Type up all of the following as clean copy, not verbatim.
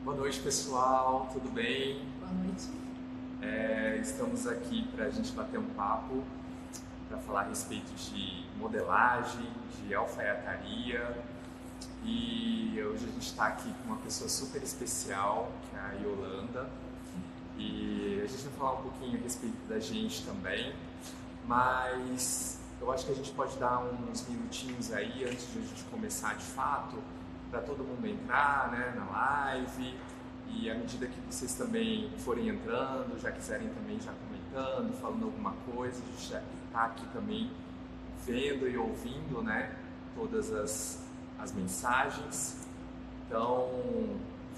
Boa noite, pessoal, tudo bem? Boa noite. Estamos aqui para a gente bater um papo, para falar a respeito de modelagem, de alfaiataria. E hoje a gente está aqui com uma pessoa super especial, que é a Yolanda. E a gente vai falar um pouquinho a respeito da gente também, mas eu acho que a gente pode dar uns minutinhos aí antes de a gente começar de fato, para todo mundo entrar, né, na live. E à medida que vocês também forem entrando, já quiserem também já comentando, falando alguma coisa, a gente já está aqui também vendo e ouvindo, né, todas as mensagens. Então,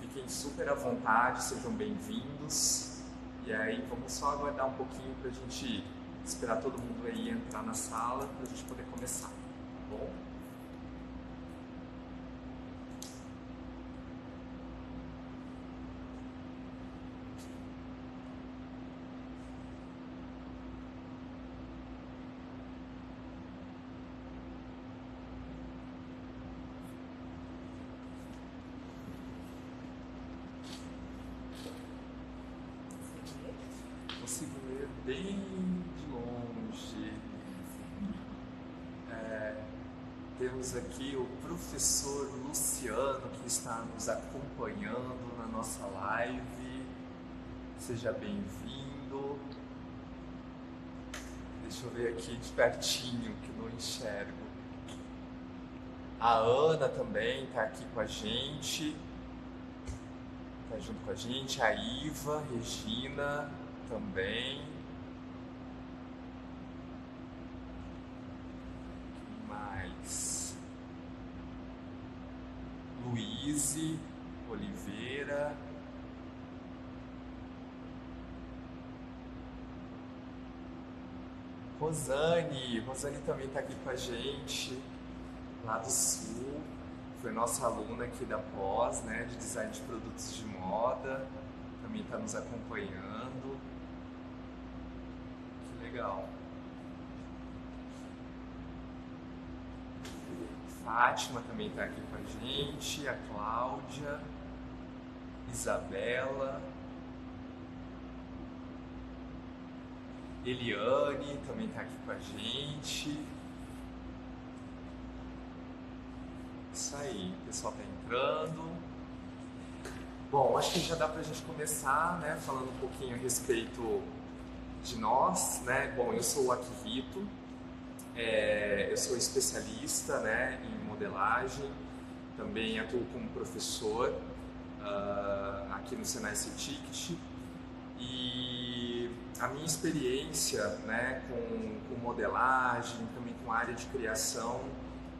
fiquem super à vontade, sejam bem-vindos. E aí, vamos só aguardar um pouquinho para a gente esperar todo mundo aí entrar na sala para a gente poder começar, tá bom? Consigo ver bem de longe. É, Temos aqui o professor Luciano que está nos acompanhando na nossa live. Seja bem-vindo. Deixa eu ver aqui de pertinho que não enxergo. A Ana também está aqui com a gente. Está junto com a gente. A Iva, Regina também. Quem mais? Luíse Oliveira. Rosane também está aqui com a gente, lá do Sul. Foi nossa aluna aqui da pós, né, de design de produtos de moda. Também está nos acompanhando. Que legal. Fátima também está aqui com a gente, a Cláudia, Isabela, Eliane também está aqui com a gente. Isso aí, o pessoal está entrando. Bom, acho que já dá para a gente começar, né, falando um pouquinho a respeito de nós, né? Bom, eu sou o Akihito, eu sou especialista, né, em modelagem, também atuo como professor aqui no Senai CETICT. E a minha experiência, né, com modelagem, também com a área de criação,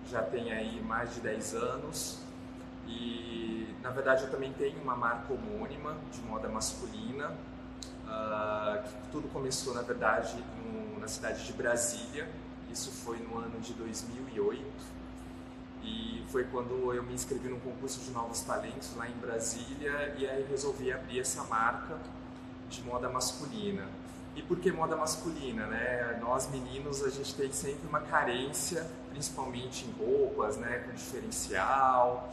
já tem aí mais de 10 anos. E na verdade eu também tenho uma marca homônima de moda masculina, que tudo começou na verdade na cidade de Brasília. Isso foi no ano de 2008 e foi quando eu me inscrevi num concurso de novos talentos lá em Brasília e aí resolvi abrir essa marca de moda masculina. E por que moda masculina, né? Nós meninos a gente tem sempre uma carência, principalmente em roupas, né, com diferencial.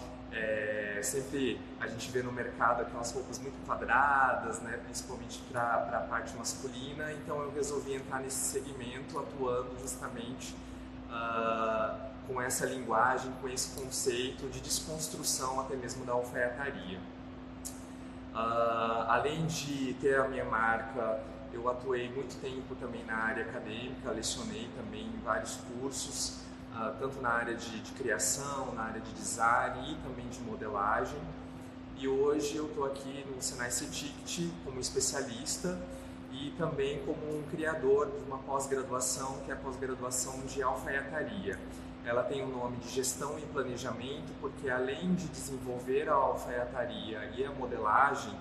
Sempre a gente vê no mercado aquelas roupas muito quadradas, né, principalmente para a parte masculina. Então eu resolvi entrar nesse segmento, atuando justamente com essa linguagem, com esse conceito de desconstrução até mesmo da alfaiataria. Além de ter a minha marca, eu atuei muito tempo também na área acadêmica, lecionei também em vários cursos, tanto na área de criação, na área de design e também de modelagem. E hoje eu estou aqui no Senai CETICT como especialista e também como um criador de uma pós-graduação, que é a pós-graduação de alfaiataria. Ela tem o nome de Gestão e Planejamento, porque além de desenvolver a alfaiataria e a modelagem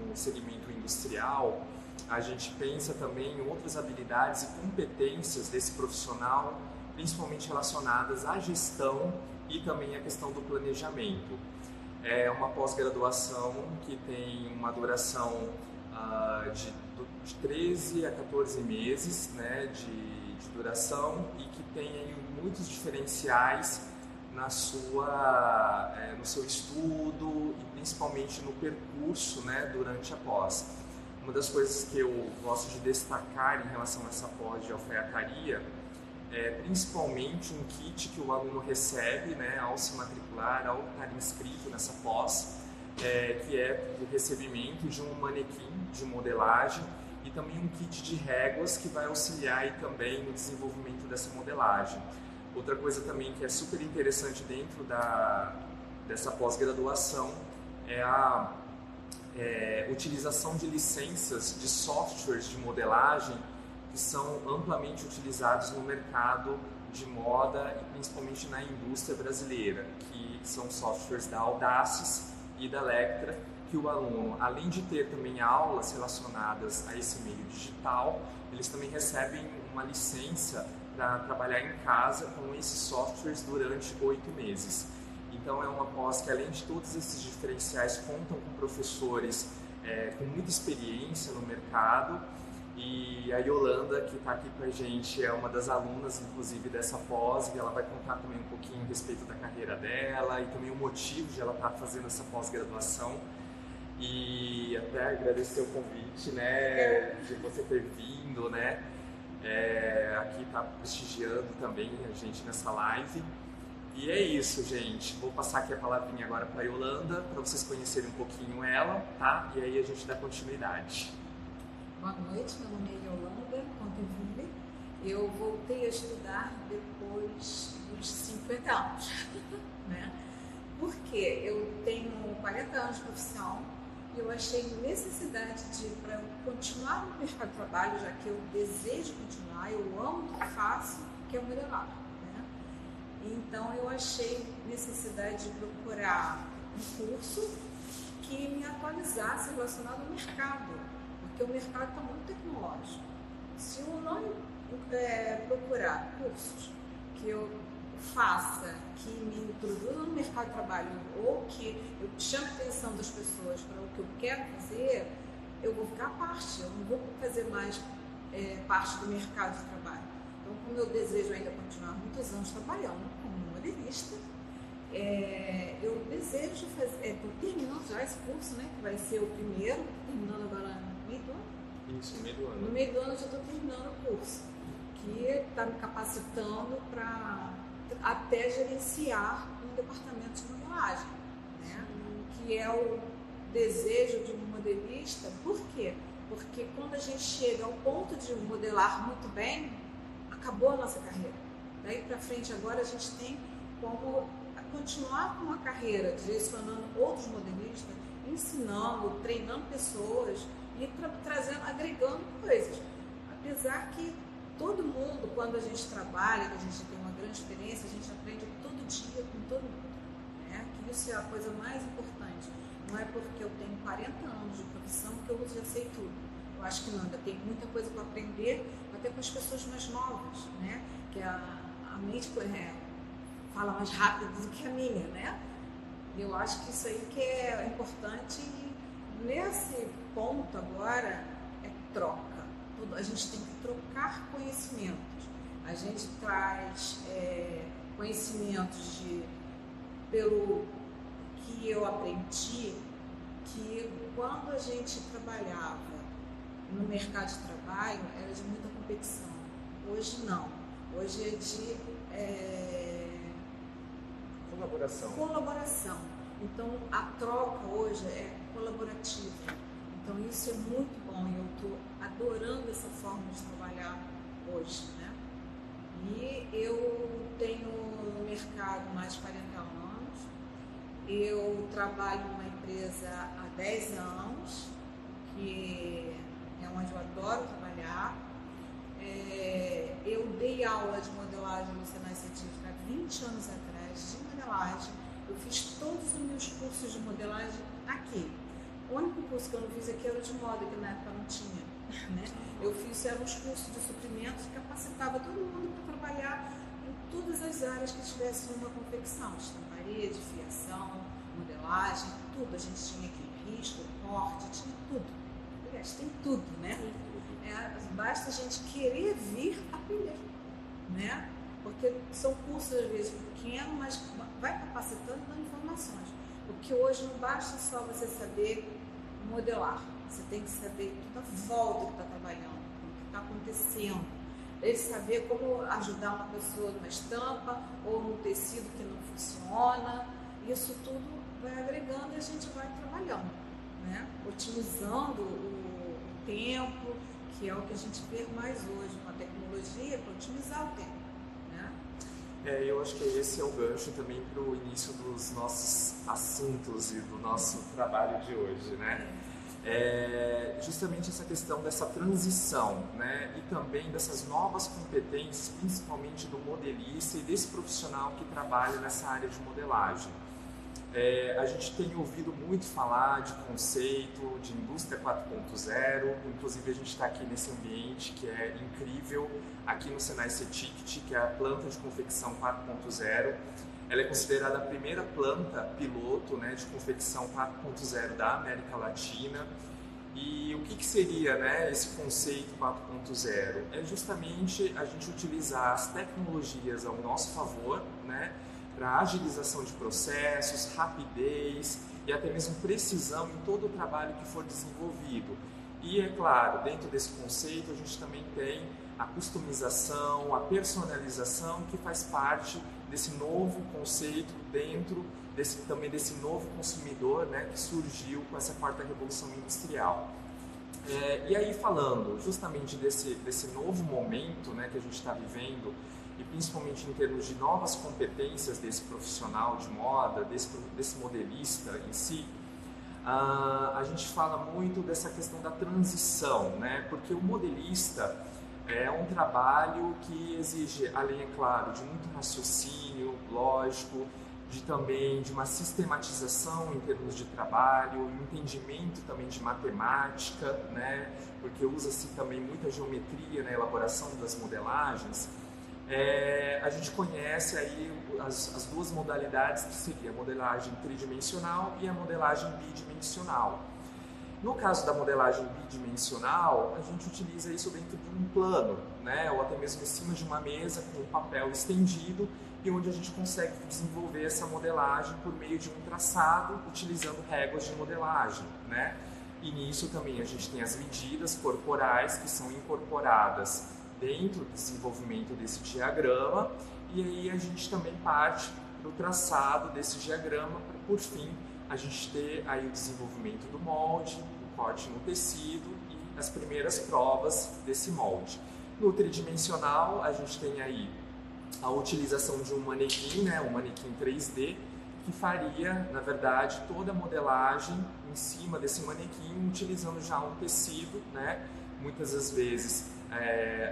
no segmento industrial, a gente pensa também em outras habilidades e competências desse profissional, principalmente relacionadas à gestão e também à questão do planejamento. É uma pós-graduação que tem uma duração de 13 a 14 meses, né, de duração, e que tem aí muitos diferenciais no seu estudo e principalmente no percurso, né, durante a pós. Uma das coisas que eu gosto de destacar em relação a essa pós de alfaiataria é principalmente um kit que o aluno recebe, né, ao se matricular, ao estar inscrito nessa pós, que é o recebimento de um manequim de modelagem e também um kit de réguas que vai auxiliar aí também no desenvolvimento dessa modelagem. Outra coisa também que é super interessante dentro dessa pós-graduação é a utilização de licenças de softwares de modelagem que são amplamente utilizados no mercado de moda e principalmente na indústria brasileira, que são softwares da Audaces e da Lectra, que o aluno, além de ter também aulas relacionadas a esse meio digital, eles também recebem uma licença para trabalhar em casa com esses softwares durante 8 meses. Então é uma pós que, além de todos esses diferenciais, contam com professores com muita experiência no mercado, e a Yolanda, que está aqui com a gente, é uma das alunas, inclusive, dessa pós, e ela vai contar também um pouquinho a respeito da carreira dela e também o motivo de ela estar fazendo essa pós-graduação. E até agradecer o convite, né, de você ter vindo, né, aqui tá prestigiando também a gente nessa live. E é isso, gente. Vou passar aqui a palavrinha agora para a Yolanda, para vocês conhecerem um pouquinho ela, tá? E aí a gente dá continuidade. Boa noite, meu nome é Yolanda Conteville. Eu voltei a estudar depois dos 50 anos, né? Porque eu tenho 40 anos de profissão e eu achei necessidade para eu continuar no mercado de trabalho, já que eu desejo continuar, eu amo o que faço, que é o modelar, né? Então eu achei necessidade de procurar um curso que me atualizasse relacionado ao mercado, porque o mercado está muito tecnológico. Se eu não procurar cursos que eu faça, que me introduzam no mercado de trabalho ou que eu chame a atenção das pessoas para o que eu quero fazer, eu vou ficar à parte, eu não vou fazer mais parte do mercado de trabalho. Então, como eu desejo ainda continuar muitos anos trabalhando como modelista, eu desejo fazer, estou terminando já esse curso, né, que vai ser o primeiro, terminando agora no meio do ano. Isso, no meio do ano. No meio do ano eu já estou terminando o curso, que está me capacitando para até gerenciar um departamento de modelagem, né? Que é o desejo de um modelista. Por quê? Porque quando a gente chega ao ponto de modelar muito bem, acabou a nossa carreira. Daí para frente agora a gente tem como continuar com uma carreira direcionando outros modelistas, ensinando, treinando pessoas e trazendo, agregando coisas. Apesar que todo mundo, quando a gente trabalha, que a gente tem uma grande experiência, a gente aprende todo dia com todo mundo, né? Que isso é a coisa mais importante. Não é porque eu tenho 40 anos de profissão que eu já sei tudo. Eu acho que não, ainda tem muita coisa para aprender, até com as pessoas mais novas, né? Que a mente fala mais rápido do que a minha, né? E eu acho que isso aí que é importante, e nesse ponto agora é troca. A gente tem que trocar conhecimentos. A gente traz conhecimentos pelo que eu aprendi, que quando a gente trabalhava no mercado de trabalho era de muita competição. Hoje não. Hoje é de colaboração. Então a troca hoje é colaborativa. Então isso é muito bom e eu estou adorando essa forma de trabalhar hoje, né? E eu tenho no mercado mais de 40 anos, eu trabalho numa empresa há 10 anos, que é onde eu adoro trabalhar. Eu dei aula de modelagem no Senai Científico há 20 anos atrás, de modelagem. Eu fiz todos os meus cursos de modelagem aqui. O único curso que eu não fiz aqui era o de moda, que na época não tinha, né? Eu fiz os cursos de suprimentos que capacitava todo mundo para trabalhar em todas as áreas que tivesse numa confecção, estamparia, fiação, modelagem, tudo. A gente tinha aqui risco, corte, tinha tudo. Aliás, tem tudo, né? Basta a gente querer vir aprender, né? porque são cursos às vezes pequenos, mas vai capacitando e dando informações. Porque hoje não basta só você saber modelar, você tem que saber toda a volta que está trabalhando, o que está acontecendo. Ele saber como ajudar uma pessoa numa estampa ou num tecido que não funciona. Isso tudo vai agregando e a gente vai trabalhando, né? Otimizando o tempo, que é o que a gente vê mais hoje com a tecnologia, para otimizar o tempo, né? Eu acho que esse é o gancho também para o início dos nossos assuntos e do nosso trabalho de hoje, né? Justamente essa questão dessa transição, né? E também dessas novas competências, principalmente do modelista e desse profissional que trabalha nessa área de modelagem. A gente tem ouvido muito falar de conceito, de indústria 4.0, inclusive a gente está aqui nesse ambiente que é incrível, aqui no Senai CETICT, que é a planta de confecção 4.0. Ela é considerada a primeira planta piloto, né, de confecção 4.0 da América Latina. E o que seria, né, esse conceito 4.0? É justamente a gente utilizar as tecnologias ao nosso favor, né, para agilização de processos, rapidez e até mesmo precisão em todo o trabalho que for desenvolvido. E é claro, dentro desse conceito a gente também tem a customização, a personalização, que faz parte desse novo conceito dentro também desse novo consumidor, né, que surgiu com essa quarta revolução industrial. E aí falando justamente desse novo momento, né, que a gente está vivendo, e principalmente em termos de novas competências desse profissional de moda, desse modelista em si, a gente fala muito dessa questão da transição, né? Porque o modelista é um trabalho que exige, além, é claro, de muito raciocínio lógico, também de uma sistematização em termos de trabalho, entendimento também de matemática, né? Porque usa-se também muita geometria na elaboração das modelagens. A gente conhece aí as duas modalidades, que seria a modelagem tridimensional e a modelagem bidimensional. No caso da modelagem bidimensional, a gente utiliza isso dentro de um plano, né? Ou até mesmo em cima de uma mesa com um papel estendido, e onde a gente consegue desenvolver essa modelagem por meio de um traçado, utilizando réguas de modelagem, né? E nisso também a gente tem as medidas corporais que são incorporadas dentro do desenvolvimento desse diagrama, e aí a gente também parte para o traçado desse diagrama para, por fim, a gente ter aí o desenvolvimento do molde, o corte no tecido e as primeiras provas desse molde. No tridimensional, a gente tem aí a utilização de um manequim, né, um manequim 3D, que faria, na verdade, toda a modelagem em cima desse manequim, utilizando já um tecido, né? Muitas das vezes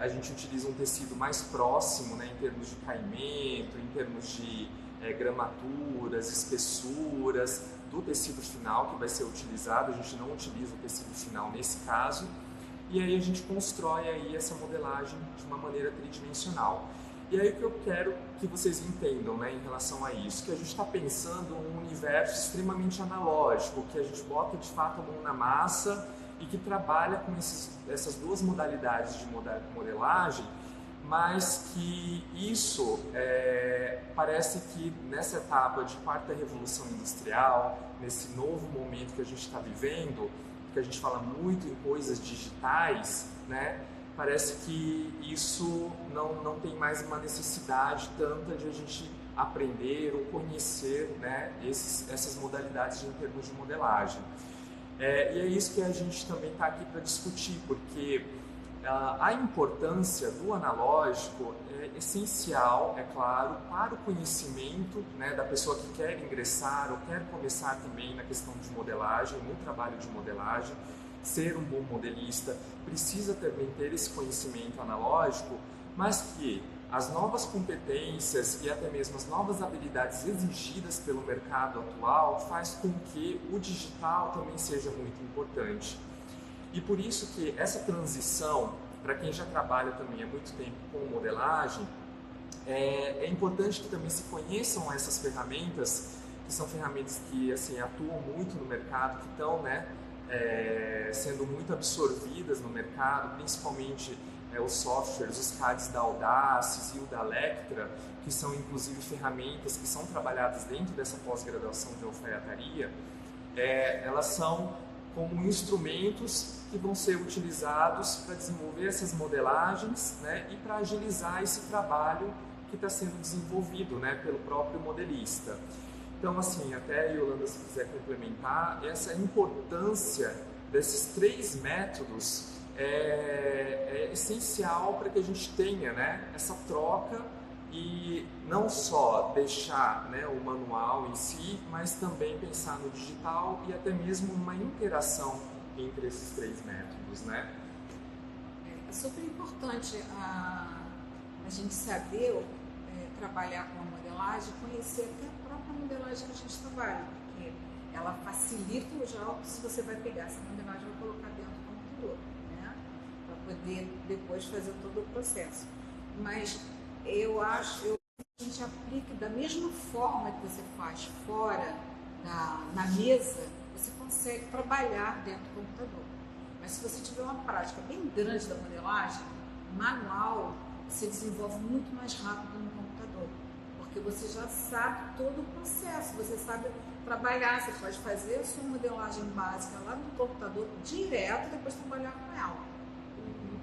a gente utiliza um tecido mais próximo, né, em termos de caimento, em termos de gramaturas, espessuras do tecido final que vai ser utilizado. A gente não utiliza o tecido final nesse caso, e aí a gente constrói aí essa modelagem de uma maneira tridimensional. E aí o que eu quero que vocês entendam, né, em relação a isso, que a gente está pensando um universo extremamente analógico, que a gente bota de fato a mão na massa e que trabalha com essas duas modalidades de modelagem, mas que isso parece que nessa etapa de quarta revolução industrial, nesse novo momento que a gente está vivendo, que a gente fala muito em coisas digitais, né? Parece que isso não tem mais uma necessidade tanta de a gente aprender ou conhecer, né, essas modalidades em termos de modelagem. E é isso que a gente também está aqui para discutir, porque a importância do analógico é essencial, é claro, para o conhecimento, né, da pessoa que quer ingressar ou quer começar também na questão de modelagem, no trabalho de modelagem. Ser um bom modelista precisa também ter esse conhecimento analógico, mas que as novas competências e até mesmo as novas habilidades exigidas pelo mercado atual faz com que o digital também seja muito importante. E por isso que essa transição, para quem já trabalha também há muito tempo com modelagem, é importante que também se conheçam essas ferramentas, que são ferramentas que assim, atuam muito no mercado, que estão, né, sendo muito absorvidas no mercado, principalmente os softwares, os CADs da Audaces e o da Lectra, que são inclusive ferramentas que são trabalhadas dentro dessa pós-graduação de alfaiataria, elas são como instrumentos que vão ser utilizados para desenvolver essas modelagens, né, e para agilizar esse trabalho que está sendo desenvolvido, né, pelo próprio modelista. Então, assim, até, Yolanda, se quiser complementar, essa importância desses 3 métodos é essencial para que a gente tenha, né, essa troca e não só deixar, né, o manual em si, mas também pensar no digital e até mesmo uma interação entre esses 3 métodos, né? É super importante a gente saber trabalhar com a modelagem, conhecer até a própria modelagem que a gente trabalha, porque ela facilita o jogo se você vai pegar essa modelagem e vai colocar dentro do computador, né? Para poder depois fazer todo o processo. Mas eu acho que a gente aplica da mesma forma que você faz fora na mesa, você consegue trabalhar dentro do computador. Mas se você tiver uma prática bem grande da modelagem, manual, você desenvolve muito mais rápido no computador, porque você já sabe todo o processo, você sabe trabalhar, você pode fazer a sua modelagem básica lá no computador direto e depois trabalhar com ela.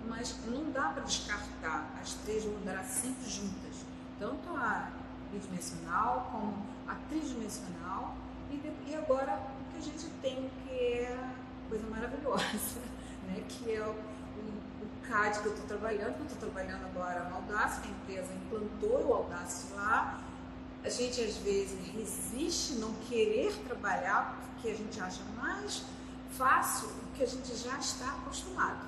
Mas não dá para descartar, as 3 vão andar sempre juntas, tanto a bidimensional como a tridimensional e agora o que a gente tem, que é coisa maravilhosa, né? Que é o CAD que eu estou trabalhando agora no Audace, que a empresa implantou o Audace lá. A gente às vezes resiste não querer trabalhar porque a gente acha mais fácil o que a gente já está acostumado,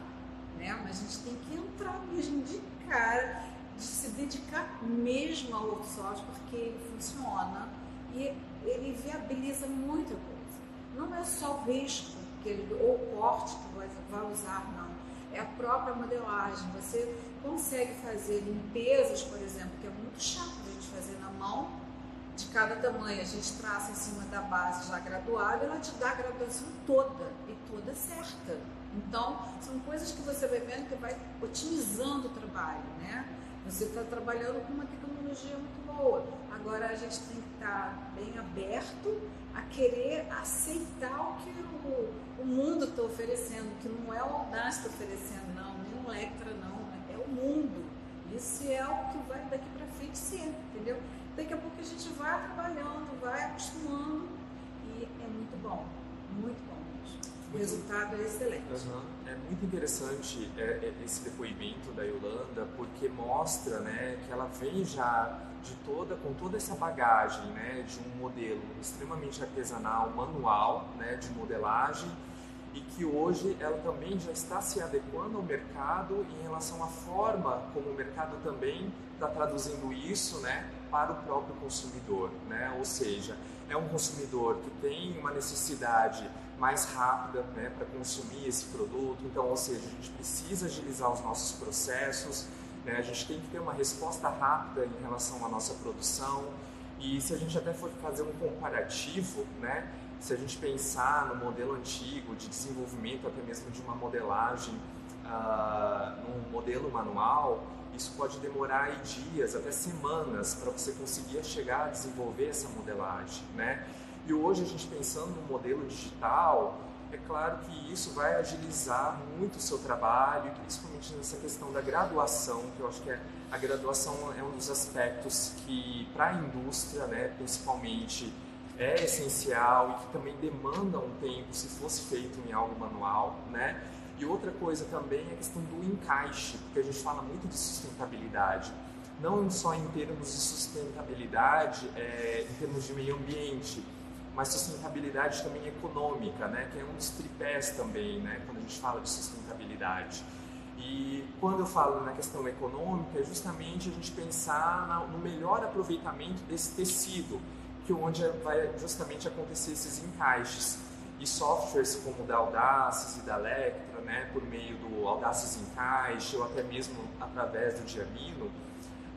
né? Mas a gente tem que entrar mesmo de cara, de se dedicar mesmo ao workshop, porque ele funciona e ele viabiliza muita coisa. Não é só o risco ou o corte que vai usar, não. É a própria modelagem. Você consegue fazer limpezas, por exemplo, que é muito chato a gente fazer na mão, de cada tamanho. A gente traça em cima da base já graduada, ela te dá a graduação toda, e toda certa. Então, são coisas que você vai vendo que vai otimizando o trabalho, né? Você está trabalhando com uma tecnologia muito boa. Agora, a gente tem que estar bem aberto a querer aceitar o que o mundo está oferecendo, que não é o Audace está oferecendo, não, nem o Lectra, não, é o mundo. Isso é o que vai daqui para frente ser, entendeu? Daqui a pouco a gente vai trabalhando, vai acostumando e é muito bom mesmo. O resultado é excelente. É muito interessante esse depoimento da Yolanda, porque mostra, né, que ela vem já com toda essa bagagem, né, de um modelo extremamente artesanal, manual, né, de modelagem, e que hoje ela também já está se adequando ao mercado em relação à forma como o mercado também está traduzindo isso, né, para o próprio consumidor, né? Ou seja, é um consumidor que tem uma necessidade mais rápida, né, para consumir esse produto. Então, ou seja, a gente precisa agilizar os nossos processos, né? A gente tem que ter uma resposta rápida em relação à nossa produção. E se a gente até for fazer um comparativo, né, se a gente pensar no modelo antigo de desenvolvimento até mesmo de uma modelagem num modelo manual, isso pode demorar aí dias, até semanas, para você conseguir chegar a desenvolver essa modelagem, né? E hoje a gente pensando no modelo digital, é claro que isso vai agilizar muito o seu trabalho, principalmente nessa questão da graduação, que eu acho que a graduação é um dos aspectos que, para a indústria, né, principalmente, é essencial e que também demanda um tempo se fosse feito em algo manual, né? E outra coisa também é a questão do encaixe, porque a gente fala muito de sustentabilidade, não só em termos de sustentabilidade, em termos de meio ambiente, mas sustentabilidade também econômica, né? Que é um dos tripés também, né? Quando a gente fala de sustentabilidade. E quando eu falo na questão econômica, é justamente a gente pensar no melhor aproveitamento desse tecido, que onde vai justamente acontecer esses encaixes. E softwares como o da Audaces e da Lectra, né, por meio do Audaces Encaixe ou até mesmo através do Diamino,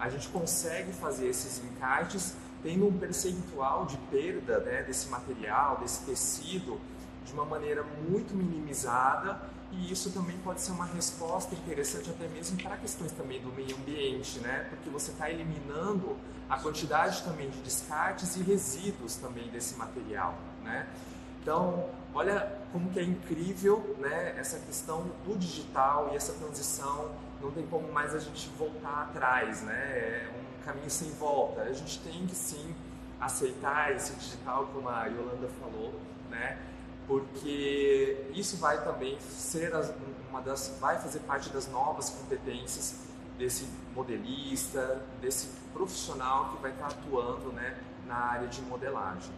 a gente consegue fazer esses encaixes tendo um percentual de perda, né, desse material, desse tecido, de uma maneira muito minimizada, e isso também pode ser uma resposta interessante até mesmo para questões também do meio ambiente, né? Porque você está eliminando a quantidade também de descartes e resíduos também desse material, né? Então, olha como que é incrível, né, essa questão do digital e essa transição, não tem como mais a gente voltar atrás, né? É um caminho sem volta. A gente tem que sim aceitar esse digital, como a Yolanda falou, né? Porque isso vai também ser vai fazer parte das novas competências desse modelista, desse profissional que vai estar atuando, né, na área de modelagem.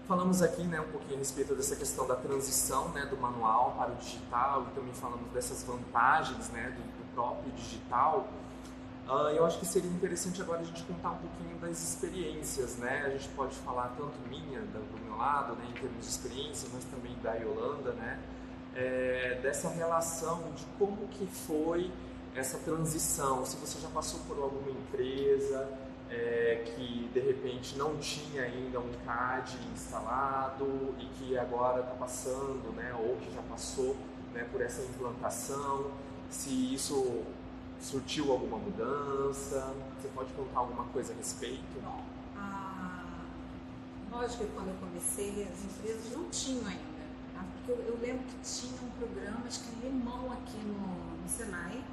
Falamos aqui, né, um pouquinho a respeito dessa questão da transição, né, do manual para o digital, e também falamos dessas vantagens, né, do próprio digital. Eu acho que seria interessante agora a gente contar um pouquinho das experiências, né? A gente pode falar tanto minha, do meu lado, né, em termos de experiência, mas também da Yolanda, né? Dessa relação de como que foi essa transição, se você já passou por alguma empresa que de repente não tinha ainda um CAD instalado e que agora está passando, né, ou que já passou, né, por essa implantação, se isso surtiu alguma mudança, você pode contar alguma coisa a respeito? Bom, lógico que quando eu comecei as empresas não tinham ainda, tá? Porque eu lembro que tinham programas que era mão aqui no Senai,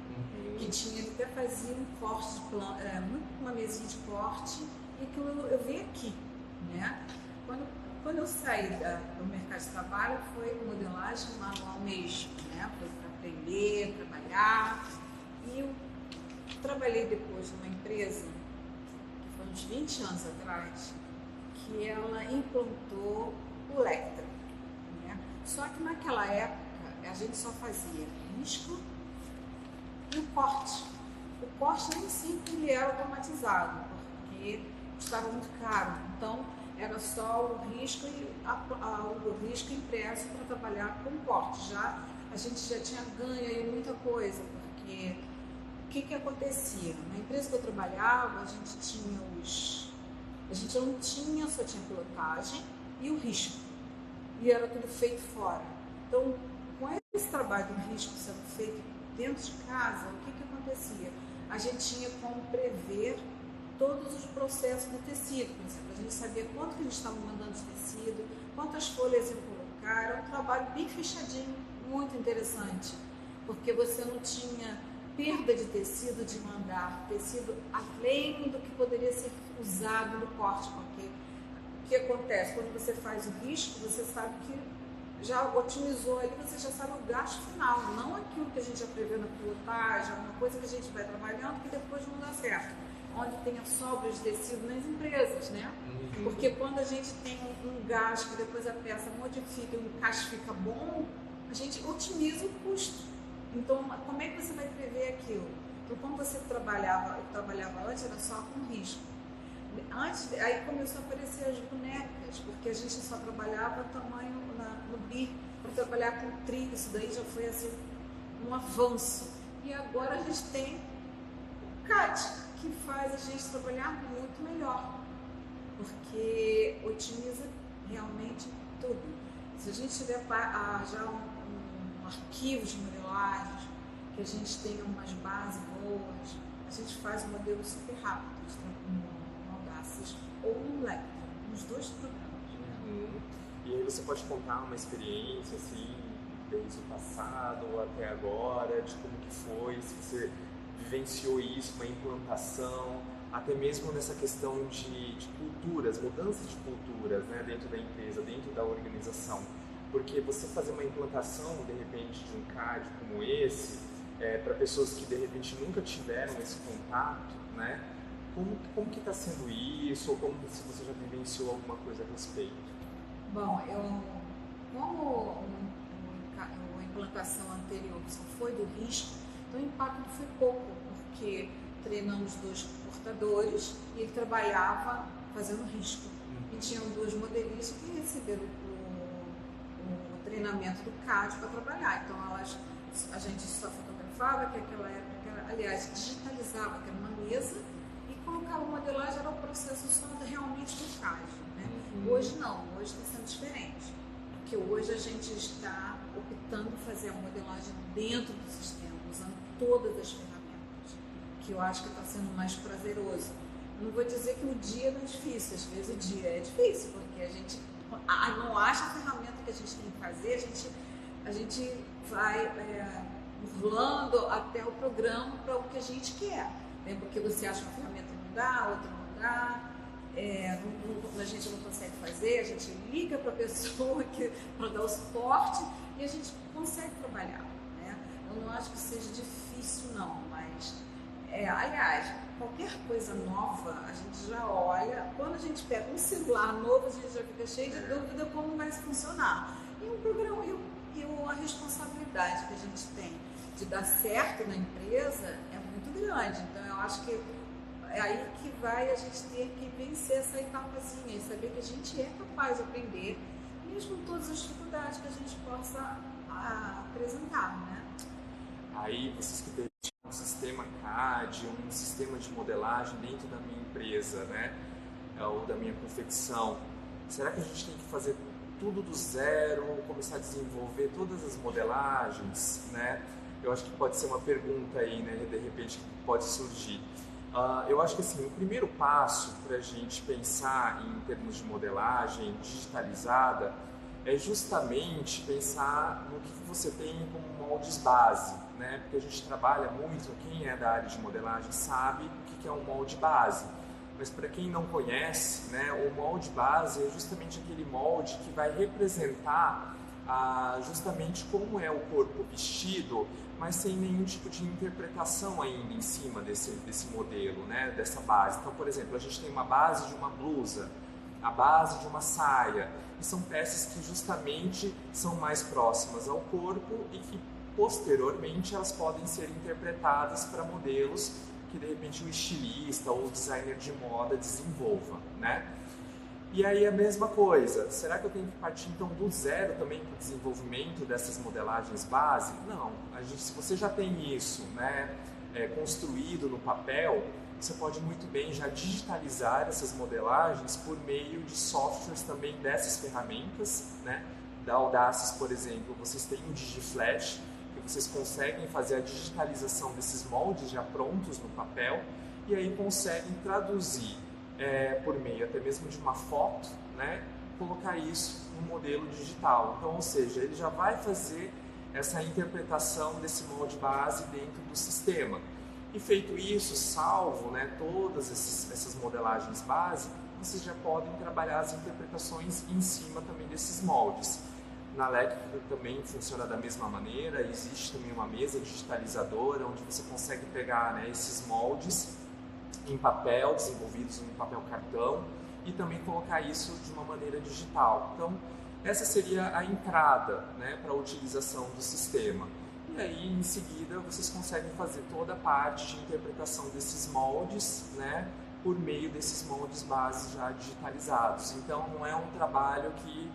que tinha, ele até fazia um corte de plano, uma mesinha de corte, e que eu vi aqui, né? Quando eu saí do mercado de trabalho, foi modelagem manual mesmo, né? Foi para aprender, trabalhar. E eu trabalhei depois numa empresa, que foi uns 20 anos atrás, que ela implantou o Lectra, né? Só que naquela época a gente só fazia risco e o corte. O corte nem sempre ele era automatizado, porque custava muito caro. Então era só o risco e o risco impresso para trabalhar com corte. Já a gente já tinha ganho aí muita coisa, porque o que acontecia? Na empresa que eu trabalhava, a gente não tinha, só tinha pilotagem e o risco. E era tudo feito fora. Então, com esse trabalho do risco sendo feito dentro de casa, o que acontecia? A gente tinha como prever todos os processos do tecido. Por exemplo, a gente sabia quanto que a gente estava mandando de tecido, quantas folhas ia colocar. Era um trabalho bem fechadinho, muito interessante, porque você não tinha perda de tecido, de mandar tecido além do que poderia ser usado no corte, porque o que acontece? Quando você faz o risco, você sabe que já otimizou ali, você já sabe o gasto final, não aquilo que a gente já prevê na pilotagem, alguma coisa que a gente vai trabalhando que depois não dá certo, onde tem a sobra de tecido nas empresas, né? Porque quando a gente tem um gasto que depois a peça modifica e o encaixe fica bom, a gente otimiza o custo. Então, como é que você vai prever aquilo? Então, quando você eu trabalhava antes, era só com risco. Aí começou a aparecer as bonecas, porque a gente só trabalhava tamanho no bi, para trabalhar com tri, isso daí já foi assim, um avanço. E agora a gente tem o CAD, que faz a gente trabalhar muito melhor, porque otimiza realmente tudo. Se a gente tiver já um arquivo de modelagens, que a gente tenha umas bases boas, a gente faz um modelo super rápido, no Audaces ou no Lectra, nos dois programas. E aí você pode contar uma experiência, assim, desde o passado ou até agora, de como que foi, se você vivenciou isso, uma implantação, até mesmo nessa questão de culturas, mudanças de culturas, né, dentro da empresa, dentro da organização. Porque você fazer uma implantação, de repente, de um CAD como esse, para pessoas que, de repente, nunca tiveram esse contato, né? Como que está sendo isso? Ou como se você já vivenciou alguma coisa a respeito? Bom, como a implantação anterior só foi do risco, então o impacto foi pouco, porque treinamos 2 portadores e ele trabalhava fazendo risco. E tinham 2 modelistas que receberam o treinamento do CAD para trabalhar. Então a gente só fotografava, que naquela época, aliás, digitalizava, que era uma mesa, e colocava a modelagem, era o processo só realmente do CAD. Né? Hoje não, hoje está sendo diferente. Porque hoje a gente está optando fazer a modelagem dentro do sistema, usando todas as ferramentas, que eu acho que está sendo mais prazeroso. Não vou dizer que o dia não é difícil, às vezes o dia é difícil, porque a gente não acha a ferramenta que a gente tem que fazer, a gente vai burlando até o programa para o que a gente quer. Né? Porque você acha uma ferramenta não dá, outra não dá, a gente não consegue fazer, a gente liga para a pessoa para dar o suporte e a gente consegue trabalhar. Né? Eu não acho que seja difícil não, mas aliás, qualquer coisa nova a gente já olha, quando a gente pega um celular novo a gente já fica cheio de dúvida como vai funcionar. E um programa, a responsabilidade que a gente tem de dar certo na empresa é muito grande, então eu acho que é aí que vai a gente ter que vencer essa etapazinha e saber que a gente é capaz de aprender, mesmo com todas as dificuldades que a gente possa apresentar, né? Aí, vocês que têm um sistema CAD, um sistema de modelagem dentro da minha empresa, né? Ou da minha confecção, será que a gente tem que fazer tudo do zero, começar a desenvolver todas as modelagens, né? Eu acho que pode ser uma pergunta aí, né? De repente, que pode surgir. Eu acho que assim, o primeiro passo para a gente pensar em termos de modelagem digitalizada é justamente pensar no que você tem como moldes base, né? Porque a gente trabalha muito, quem é da área de modelagem sabe o que é um molde base. Mas para quem não conhece, né, o molde base é justamente aquele molde que vai representar justamente como é o corpo vestido, mas sem nenhum tipo de interpretação ainda em cima desse modelo, né, dessa base. Então, por exemplo, a gente tem uma base de uma blusa, a base de uma saia, e são peças que justamente são mais próximas ao corpo e que posteriormente elas podem ser interpretadas para modelos que de repente o estilista ou o designer de moda desenvolva, né? E aí a mesma coisa, será que eu tenho que partir então do zero também para o desenvolvimento dessas modelagens base? Não, se você já tem isso, né, construído no papel, você pode muito bem já digitalizar essas modelagens por meio de softwares também dessas ferramentas, né? Da Audaces, por exemplo, vocês têm o DigiFlash, que vocês conseguem fazer a digitalização desses moldes já prontos no papel e aí conseguem traduzir por meio até mesmo de uma foto, né, colocar isso no modelo digital. Então, ou seja, ele já vai fazer essa interpretação desse molde base dentro do sistema. E feito isso, salvo, né, todas essas modelagens base, vocês já podem trabalhar as interpretações em cima também desses moldes. Na Electric também funciona da mesma maneira, existe também uma mesa digitalizadora onde você consegue pegar, né, esses moldes em papel, desenvolvidos em papel cartão, e também colocar isso de uma maneira digital. Então, essa seria a entrada, né, para a utilização do sistema. E aí, em seguida, vocês conseguem fazer toda a parte de interpretação desses moldes, né, por meio desses moldes base já digitalizados. Então, não é um trabalho que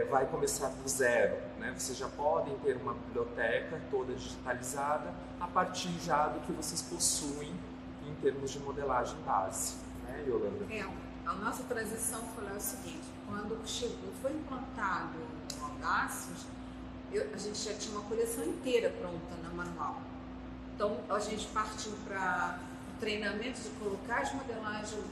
vai começar do zero, né? Vocês já podem ter uma biblioteca toda digitalizada a partir já do que vocês possuem em termos de modelagem base, né, Yolanda? A nossa transição foi o seguinte, quando foi implantado o Audaces, a gente já tinha uma coleção inteira pronta na manual. Então a gente partiu para o treinamento de colocar as modelagens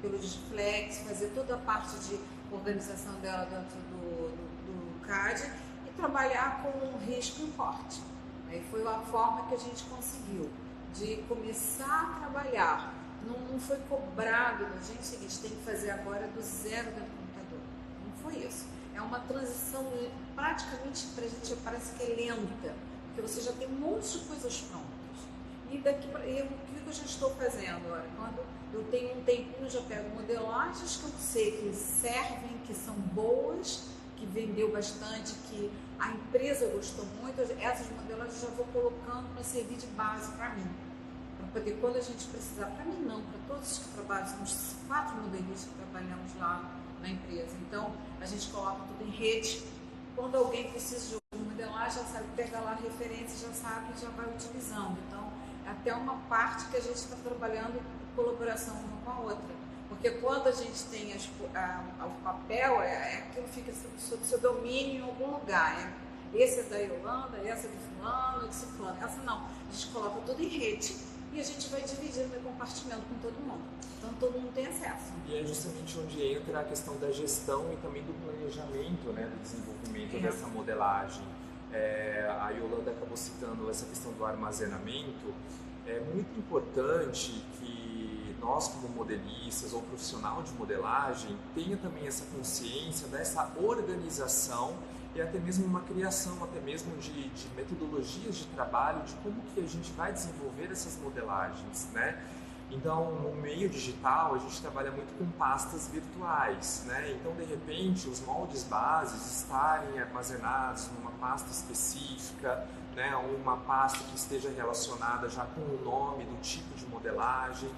pelo Digiflex, fazer toda a parte de organização dela dentro do CAD e trabalhar com risco e corte. Aí foi a forma que a gente conseguiu de começar a trabalhar. Não foi cobrado da gente o seguinte, tem que fazer agora do zero dentro do computador. Não foi isso. É uma transição praticamente, para a gente parece que é lenta, porque você já tem um monte de coisas prontas. E daqui para o que eu já estou fazendo? Olha, quando eu tenho um tempinho, eu já pego modelagens que eu sei que servem, que são boas, que vendeu bastante, que a empresa gostou muito, essas modelagens eu já vou colocando para servir de base para mim. Para poder, quando a gente precisar, para mim não, para todos os que trabalham, somos 4 modelistas que trabalhamos lá na empresa. Então, a gente coloca tudo em rede. Quando alguém precisa de uma modelagem, já sabe, pega lá a referência, já sabe e já vai utilizando. Então, é até uma parte que a gente está trabalhando em colaboração uma com a outra. Porque quando a gente tem o papel, aquilo fica sob seu domínio em algum lugar. Esse é da Yolanda, essa é do fulano, desse fulano. Essa não. A gente coloca tudo em rede e a gente vai dividindo e compartilhando com todo mundo. Então todo mundo tem acesso. E é justamente onde entra a questão da gestão e também do planejamento, né, do desenvolvimento dessa modelagem. A Yolanda acabou citando essa questão do armazenamento. É muito importante que nós, como modelistas ou profissional de modelagem, tenha também essa consciência dessa organização e até mesmo uma criação, até mesmo de metodologias de trabalho, de como que a gente vai desenvolver essas modelagens, né? Então, no meio digital, a gente trabalha muito com pastas virtuais, né? Então, de repente, os moldes bases estarem armazenados numa pasta específica, né? Ou uma pasta que esteja relacionada já com o nome do tipo de modelagem,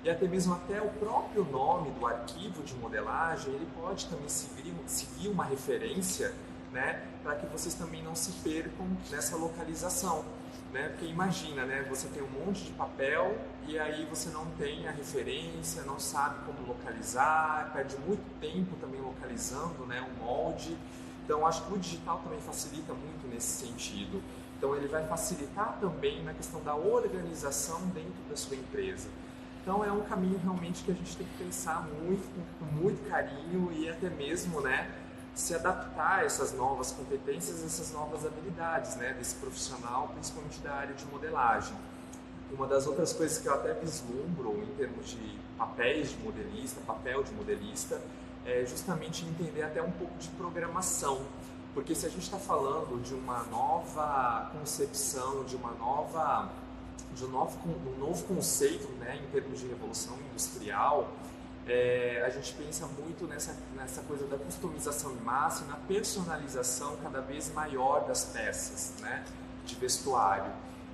e até mesmo até o próprio nome do arquivo de modelagem, ele pode também seguir uma referência, né? Para que vocês também não se percam nessa localização. Né? Porque imagina, né? Você tem um monte de papel e aí você não tem a referência, não sabe como localizar, perde muito tempo também localizando, né, o molde. Então acho que o digital também facilita muito nesse sentido. Então ele vai facilitar também na questão da organização dentro da sua empresa. Então é um caminho realmente que a gente tem que pensar muito, com muito carinho e até mesmo, né, se adaptar a essas novas competências, essas novas habilidades, né, desse profissional, principalmente da área de modelagem. Uma das outras coisas que eu até vislumbro em termos de papéis de modelista, papel de modelista, é justamente entender até um pouco de programação. Porque se a gente está falando de uma nova concepção, de um novo conceito, né, em termos de revolução industrial, a gente pensa muito nessa coisa da customização em massa e na personalização cada vez maior das peças, né, de vestuário.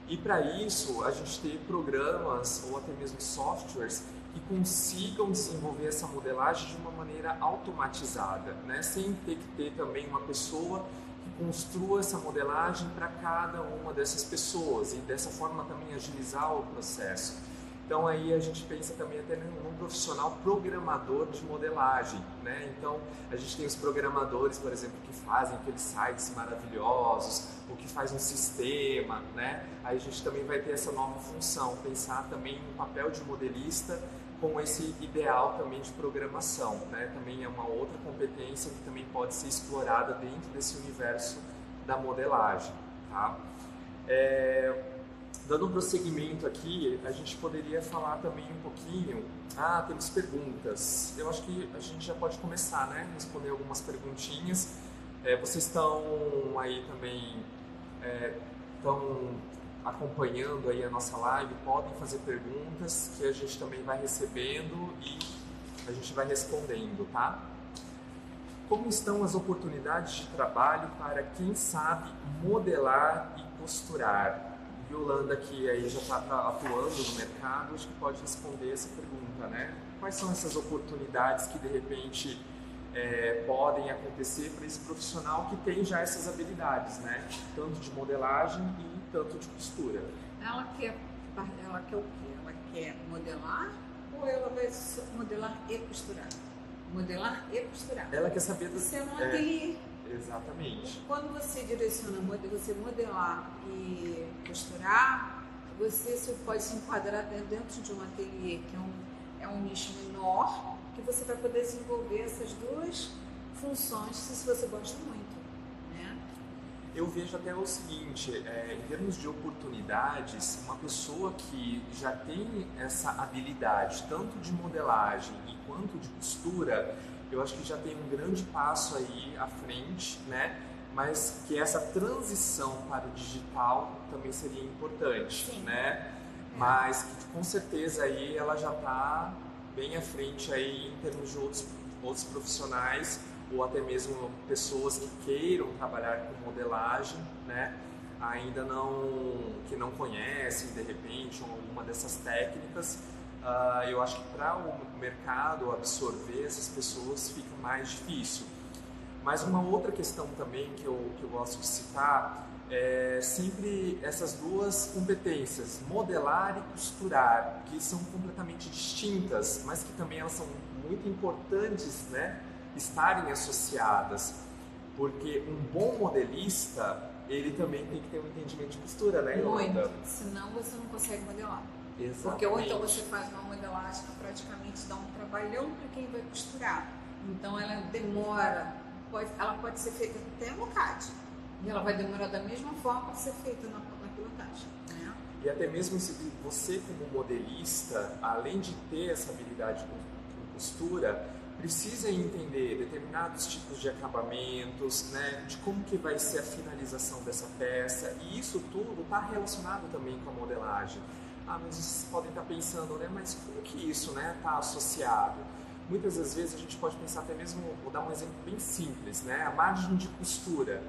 E para isso, a gente ter programas ou até mesmo softwares que consigam desenvolver essa modelagem de uma maneira automatizada, né, sem ter que ter também uma pessoa que construa essa modelagem para cada uma dessas pessoas e dessa forma também agilizar o processo. Então aí a gente pensa também até num profissional programador de modelagem, né? Então a gente tem os programadores, por exemplo, que fazem aqueles sites maravilhosos, ou que faz um sistema, né? Aí a gente também vai ter essa nova função, pensar também no papel de modelista com esse ideal também de programação, né? Também é uma outra competência que também pode ser explorada dentro desse universo da modelagem, tá? Dando um prosseguimento aqui, a gente poderia falar também um pouquinho... temos perguntas. Eu acho que a gente já pode começar, né? Responder algumas perguntinhas. Vocês estão aí também, estão acompanhando aí a nossa live, podem fazer perguntas que a gente também vai recebendo e a gente vai respondendo, tá? Como estão as oportunidades de trabalho para quem sabe modelar e costurar? Yolanda, que aí já está atuando no mercado, acho que pode responder essa pergunta, né? Quais são essas oportunidades que de repente podem acontecer para esse profissional que tem já essas habilidades, né? Tanto de modelagem e tanto de costura. Ela quer o quê? Ela quer modelar ou ela vai modelar e costurar? Modelar e costurar. Ela quer saber Você é um ateliê. Exatamente. Quando você direciona, você modelar e costurar, você pode se enquadrar dentro de um ateliê que é um nicho menor, que você vai poder desenvolver essas duas funções se você gosta muito, né? Eu vejo até o seguinte, em termos de oportunidades, uma pessoa que já tem essa habilidade, tanto de modelagem quanto de costura, eu acho que já tem um grande passo aí à frente, né? Mas que essa transição para o digital também seria importante, sim, né? Mas que com certeza aí ela já está bem à frente aí em termos de outros profissionais ou até mesmo pessoas que queiram trabalhar com modelagem, né? Ainda que não conhecem de repente alguma dessas técnicas. Eu acho que para o mercado absorver essas pessoas fica mais difícil. Mas uma outra questão também que eu gosto de citar é sempre essas duas competências, modelar e costurar, que são completamente distintas, mas que também elas são muito importantes, né, estarem associadas, porque um bom modelista, ele também tem que ter um entendimento de costura, né, Yolanda? Muito, senão você não consegue modelar. Exatamente. Porque ou então você faz uma modelagem que praticamente dá um trabalhão para quem vai costurar. Então ela demora, ela pode ser feita até no CAD. E ela vai demorar da mesma forma para ser feita na pilotagem. Né? E até mesmo se você como modelista, além de ter essa habilidade com costura, precisa entender determinados tipos de acabamentos, né, de como que vai ser a finalização dessa peça, e isso tudo está relacionado também com a modelagem. Ah, mas vocês podem estar pensando, né, mas como que isso, né, está associado? Muitas das vezes a gente pode pensar até mesmo, vou dar um exemplo bem simples, né, a margem de costura.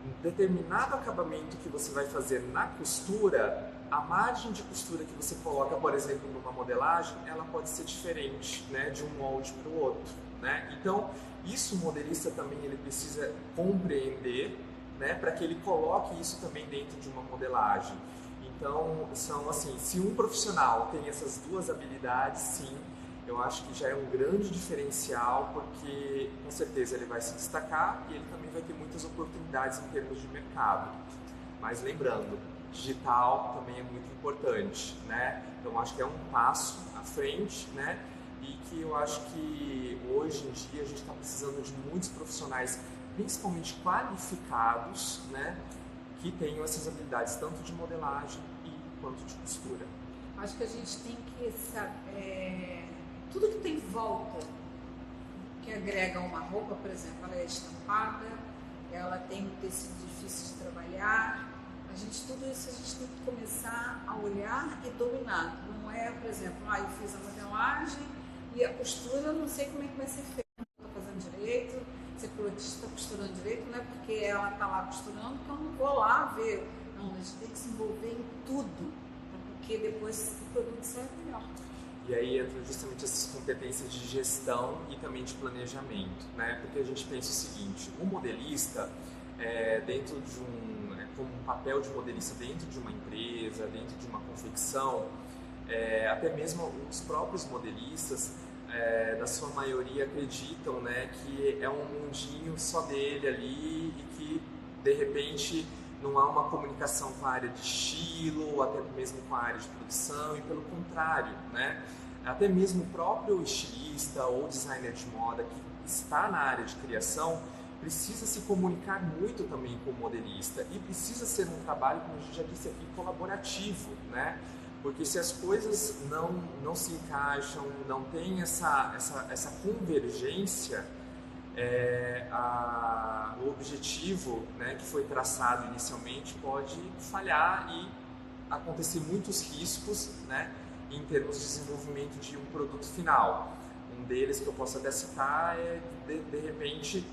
Um determinado acabamento que você vai fazer na costura, a margem de costura que você coloca, por exemplo, numa modelagem, ela pode ser diferente, né, de um molde para o outro, né? Então, isso o modelista também ele precisa compreender, né, para que ele coloque isso também dentro de uma modelagem. Então, são assim, se um profissional tem essas duas habilidades, sim, eu acho que já é um grande diferencial, porque com certeza ele vai se destacar e ele também vai ter muitas oportunidades em termos de mercado. Mas lembrando, digital também é muito importante, né? Então acho que é um passo à frente, né? E que eu acho que hoje em dia a gente está precisando de muitos profissionais, principalmente qualificados, né? Que tenham essas habilidades tanto de modelagem quanto de costura. Acho que a gente tem que saber, tudo que tem volta, que agrega uma roupa, por exemplo, ela é estampada, ela tem um tecido difícil de trabalhar, tudo isso a gente tem que começar a olhar e dominar. Não é, por exemplo, eu fiz a modelagem e a costura, eu não sei como é que vai ser feita, não estou fazendo direito, se a pilotista está costurando direito, não é porque ela está lá costurando que eu não vou lá ver. Não, a gente tem que se envolver em tudo, porque depois o produto sai melhor. E aí entra justamente essas competências de gestão e também de planejamento, né? Porque a gente pensa o seguinte, o modelista, dentro de como um papel de modelista dentro de uma empresa, dentro de uma confecção, até mesmo os próprios modelistas, da sua maioria, acreditam, né, que é um mundinho só dele ali e que, de repente, não há uma comunicação com a área de estilo, ou até mesmo com a área de produção, e pelo contrário, né? Até mesmo o próprio estilista ou designer de moda que está na área de criação precisa se comunicar muito também com o modelista, e precisa ser um trabalho, como a gente já disse aqui, colaborativo, né? Porque se as coisas não se encaixam, não tem essa convergência, o objetivo, né, que foi traçado inicialmente pode falhar e acontecer muitos riscos, né, em termos de desenvolvimento de um produto final. Um deles que eu posso até citar é, de repente,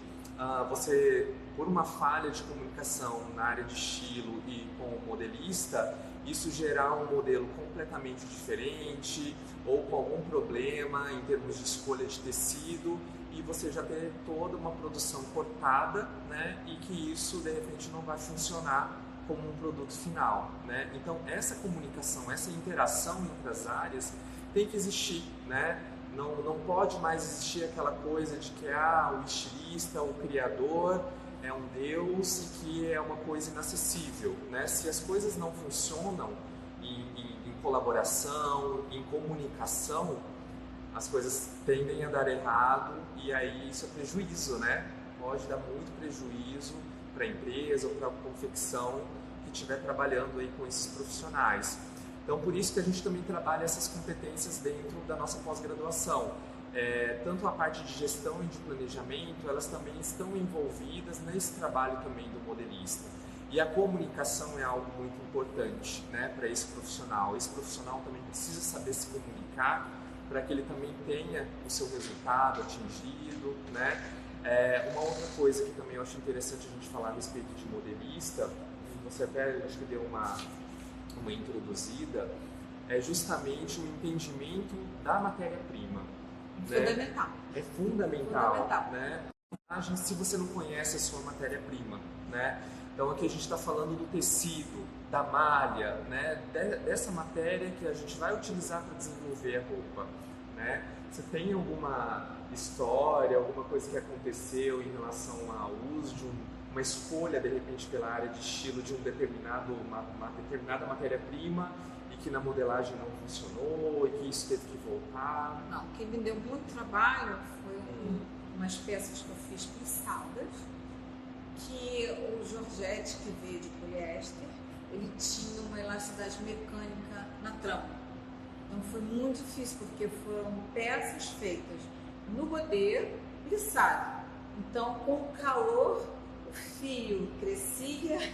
você, por uma falha de comunicação na área de estilo e com o modelista, isso gerar um modelo completamente diferente ou com algum problema em termos de escolha de tecido, e você já ter toda uma produção cortada, né, e que isso de repente não vai funcionar como um produto final, né? Então essa comunicação, essa interação entre as áreas tem que existir, né? Não pode mais existir aquela coisa de que o estilista, o criador é um deus e que é uma coisa inacessível, né? Se as coisas não funcionam em colaboração, em comunicação, as coisas tendem a dar errado, e aí isso é prejuízo, né? Pode dar muito prejuízo para a empresa ou para a confecção que estiver trabalhando aí com esses profissionais. Então, por isso que a gente também trabalha essas competências dentro da nossa pós-graduação. Tanto a parte de gestão e de planejamento, elas também estão envolvidas nesse trabalho também do modelista. E a comunicação é algo muito importante, né, para esse profissional. Esse profissional também precisa saber se comunicar para que ele também tenha o seu resultado atingido, né? Uma outra coisa que também eu acho interessante a gente falar a respeito de modelista, você até acho que deu uma introduzida, é justamente o entendimento da matéria-prima. Fundamental. Né? É fundamental, né? se você não conhece a sua matéria-prima, né? Então aqui a gente está falando do tecido, da malha, né? Dessa matéria que a gente vai utilizar para desenvolver a roupa, né? Você tem alguma história, alguma coisa que aconteceu em relação ao uso de uma escolha, de repente, pela área de estilo de uma determinada matéria-prima e que na modelagem não funcionou e que isso teve que voltar? Não, o que me deu muito trabalho foi umas peças que eu fiz plissadas, que o Georgette, que veio de poliéster, ele tinha uma elasticidade mecânica na trama. Então foi muito difícil, porque foram peças feitas no godê, plissado. Então, com o calor, o fio crescia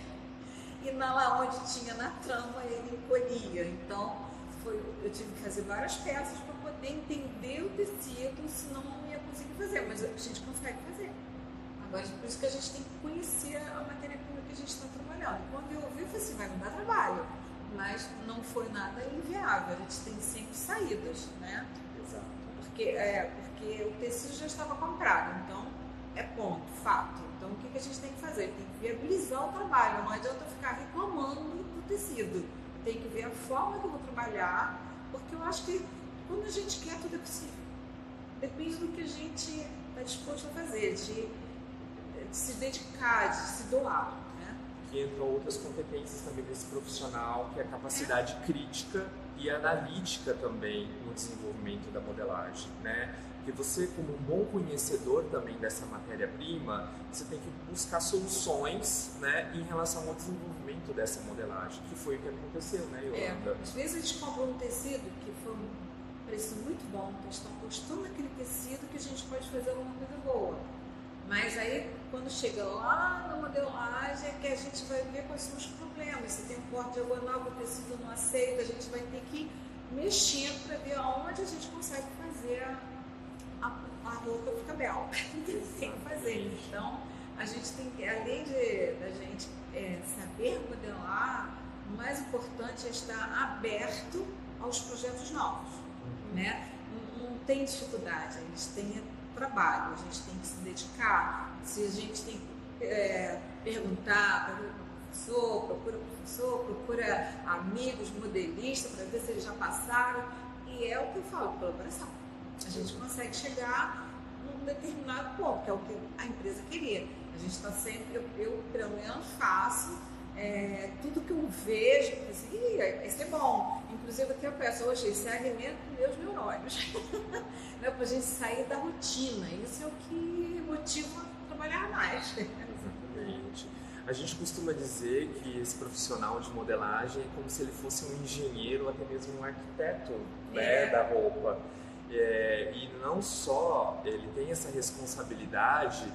e lá onde tinha na trama ele encolhia. Então, eu tive que fazer várias peças para poder entender o tecido, senão não ia conseguir fazer, mas a gente consegue fazer. Agora, por isso que a gente tem que conhecer a matéria-prima que a gente está trabalhando. Quando eu ouvi, eu falei assim, vai me dar trabalho. Mas não foi nada inviável, a gente tem sempre saídas, né? Exato. Porque o tecido já estava comprado, então é ponto, fato. Então o que a gente tem que fazer? Tem que viabilizar o trabalho, não adianta ficar reclamando do tecido. Tem que ver a forma que eu vou trabalhar, porque eu acho que quando a gente quer, tudo é possível. Depende do que a gente está disposto a fazer, de se dedicar, de se doar. Que entram outras competências também desse profissional, que é a capacidade crítica e analítica também no desenvolvimento da modelagem, né? Porque você, como um bom conhecedor também dessa matéria-prima, você tem que buscar soluções, né, em relação ao desenvolvimento dessa modelagem, que foi o que aconteceu, né, Yolanda? Às vezes a gente compra um tecido que foi um preço muito bom, que estão apostando naquele tecido que a gente pode fazer alguma coisa boa. Mas aí, quando chega lá na modelagem, é que a gente vai ver quais são os problemas. Se tem um corte diagonal que o tecido não aceita, a gente vai ter que mexer para ver aonde a gente consegue fazer a roupa ficar bela. Tem que fazer. Então, a gente tem que, além da gente saber modelar, o mais importante é estar aberto aos projetos novos. Né? Não tem dificuldade, a gente tem trabalho, a gente tem que se dedicar. Se a gente tem que perguntar, procura amigos modelistas para ver se eles já passaram. E é o que eu falo, colaboração. A gente consegue chegar num determinado ponto, que é o que a empresa queria. A gente está sempre, eu pelo menos faço tudo que eu vejo, assim, isso é bom. Inclusive até eu peço, hoje isso é alimento dos meus neurônios. Né, para a gente sair da rotina. Isso é o que motiva a trabalhar mais. Exatamente. A gente costuma dizer que esse profissional de modelagem é como se ele fosse um engenheiro, até mesmo um arquiteto, né, da roupa. E não só ele tem essa responsabilidade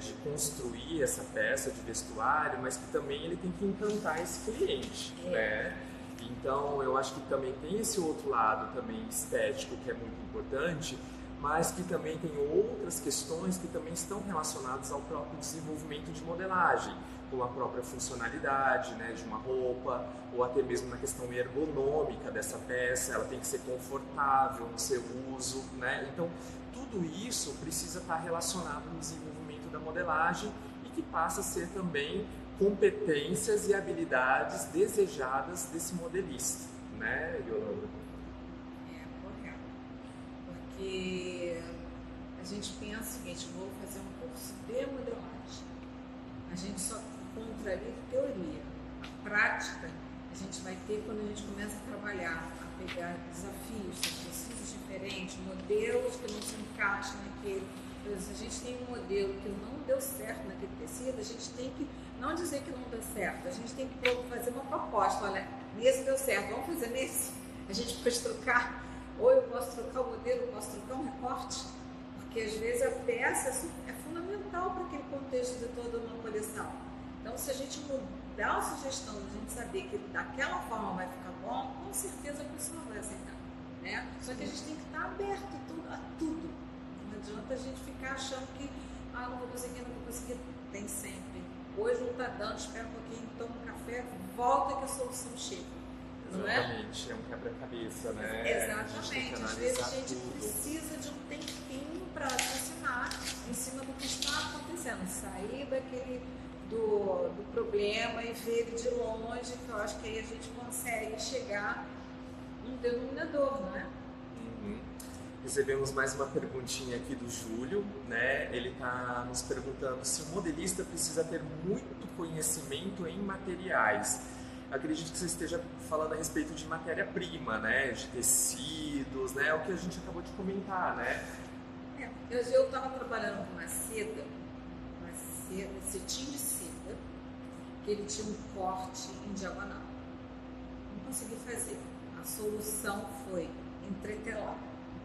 de construir essa peça de vestuário, mas que também ele tem que encantar esse cliente, né? Então eu acho que também tem esse outro lado também estético que é muito importante, mas que também tem outras questões que também estão relacionadas ao próprio desenvolvimento de modelagem, como a própria funcionalidade, né, de uma roupa, ou até mesmo na questão ergonômica dessa peça, ela tem que ser confortável no seu uso, né? Então tudo isso precisa estar relacionado no desenvolvimento da modelagem e que passa a ser também competências e habilidades desejadas desse modelista, né, Yolanda? Correto. Porque a gente pensa o seguinte, vou fazer um curso de modelagem. A gente só encontra ali teoria. A prática a gente vai ter quando a gente começa a trabalhar, a pegar desafios, tecidos diferentes, modelos que não se encaixam naquele. Se a gente tem um modelo que não deu certo naquele tecido, a gente tem que não dizer que não deu certo, a gente tem que fazer uma proposta. Olha, nesse deu certo, vamos fazer nesse? A gente pode trocar, ou eu posso trocar o modelo, eu posso trocar um recorte, porque às vezes a peça é fundamental para aquele contexto de toda uma coleção. Então, se a gente mudar a sugestão, a gente saber que daquela forma vai ficar bom, com certeza a pessoa vai aceitar. Né? Só que a gente tem que estar aberto a tudo. Não adianta a gente ficar achando que não vou conseguir. Tem sempre. Hoje não está dando, espera um pouquinho, toma um café, volta que a solução chega. Não é? Exatamente, é um quebra-cabeça, né? Exatamente. Às vezes a gente precisa de um tempinho para raciocinar em cima Sair do problema e ver ele de longe, que eu acho que aí a gente consegue chegar num denominador, não é? Uhum. Recebemos mais uma perguntinha aqui do Júlio, né? Ele está nos perguntando se o modelista precisa ter muito conhecimento em materiais. Acredito que você esteja falando a respeito de matéria-prima, né? De tecidos, né? O que a gente acabou de comentar, né? Eu estava trabalhando com uma seda, cetim de seda, que ele tinha um corte em diagonal. Não consegui fazer. A solução foi entretelar.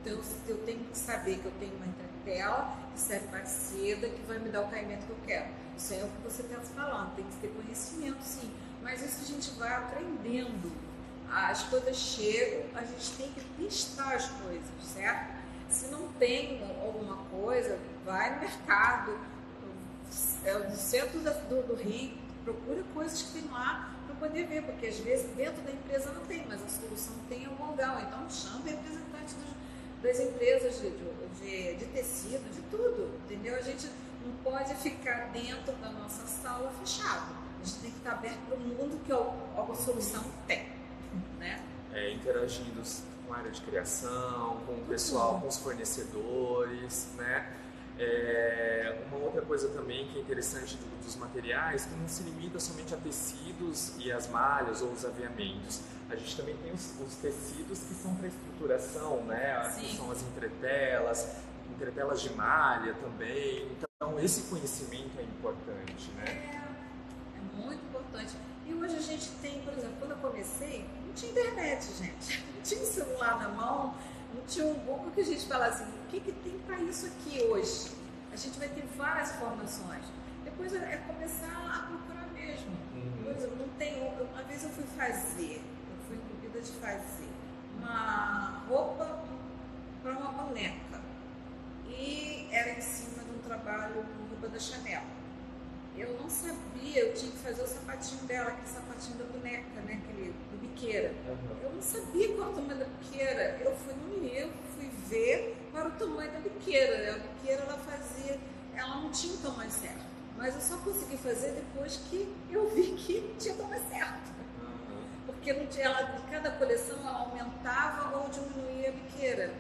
Então eu tenho que saber que eu tenho uma entretela que serve para seda, que vai me dar o caimento que eu quero. Isso é o que você está falando, tem que ter conhecimento, sim. Mas isso a gente vai aprendendo. As coisas chegam, a gente tem que testar as coisas, certo? Se não tem alguma coisa, vai no mercado, no centro do Rio, procura coisas que tem lá para poder ver, porque às vezes dentro da empresa não tem, mas a solução tem em algum lugar. Então chama representantes das empresas de tecido, de tudo, entendeu? A gente não pode ficar dentro da nossa sala fechado. A gente tem que estar aberto para o mundo que a solução tem, né? Interagindo com a área de criação, com o pessoal, com os fornecedores, né? Uma outra coisa também que é interessante dos materiais, que não se limita somente a tecidos e as malhas ou os aviamentos. A gente também tem os tecidos que são para estruturação, né? Que são as entretelas de malha também. Então esse conhecimento é importante, né? É muito importante. E hoje a gente tem, por exemplo, quando eu comecei, não tinha internet, gente. Não tinha um celular na mão, não tinha um Google que a gente fala assim, o que tem para isso aqui hoje? A gente vai ter várias informações. Depois é começar a procurar mesmo. Por exemplo, não tem. Uma vez eu fui incumbida de fazer uma roupa para uma boneca. E era em cima de um trabalho com roupa da Chanel. Eu não sabia, eu tinha que fazer o sapatinho dela, aquele sapatinho da boneca, né? Aquele do biqueira. Eu não sabia qual era o tamanho da biqueira. Eu fui no livro, fui ver qual era o tamanho da biqueira. A biqueira ela não tinha o tamanho certo. Mas eu só consegui fazer depois que eu vi que tinha o tamanho certo. Porque não tinha, cada coleção ela aumentava ou diminuía a biqueira.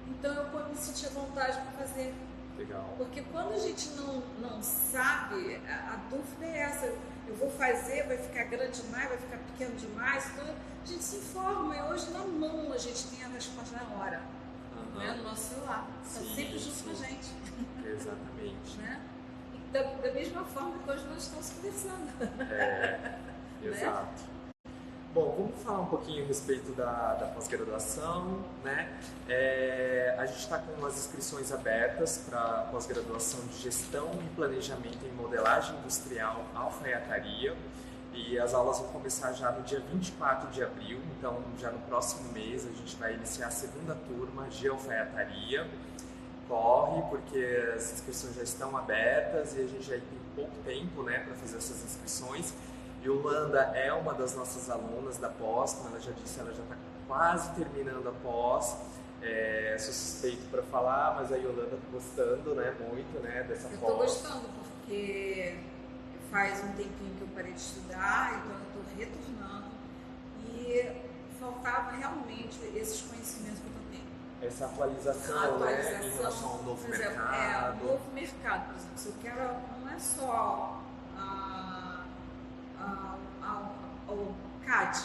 Então eu me sentia vontade para fazer. Legal. Porque quando a gente não sabe, a dúvida é essa, eu vou fazer, vai ficar grande demais, vai ficar pequeno demais, então a gente se informa e hoje na mão a gente tem a resposta na hora, né? No nosso celular, está sempre junto com a gente. Exatamente. Né? E da mesma forma que hoje nós estamos conversando. Exato. Bom, vamos falar um pouquinho a respeito da pós-graduação, né? A gente está com as inscrições abertas para a pós-graduação de Gestão e Planejamento em Modelagem Industrial Alfaiataria e as aulas vão começar já no dia 24 de abril, então já no próximo mês a gente vai iniciar a segunda turma de alfaiataria. Corre, porque as inscrições já estão abertas e a gente já tem pouco tempo, né, para fazer essas inscrições. Yolanda é uma das nossas alunas da pós, como ela já disse, ela já está quase terminando a pós. Sou suspeito para falar, mas a Yolanda está gostando, né, muito, né, dessa pós. Eu estou gostando porque faz um tempinho que eu parei de estudar, então eu estou retornando e faltava realmente esses conhecimentos que eu estou tendo. Essa atualização, né, em relação ao novo mercado. O novo mercado, por exemplo, se eu quero, não é só o CAD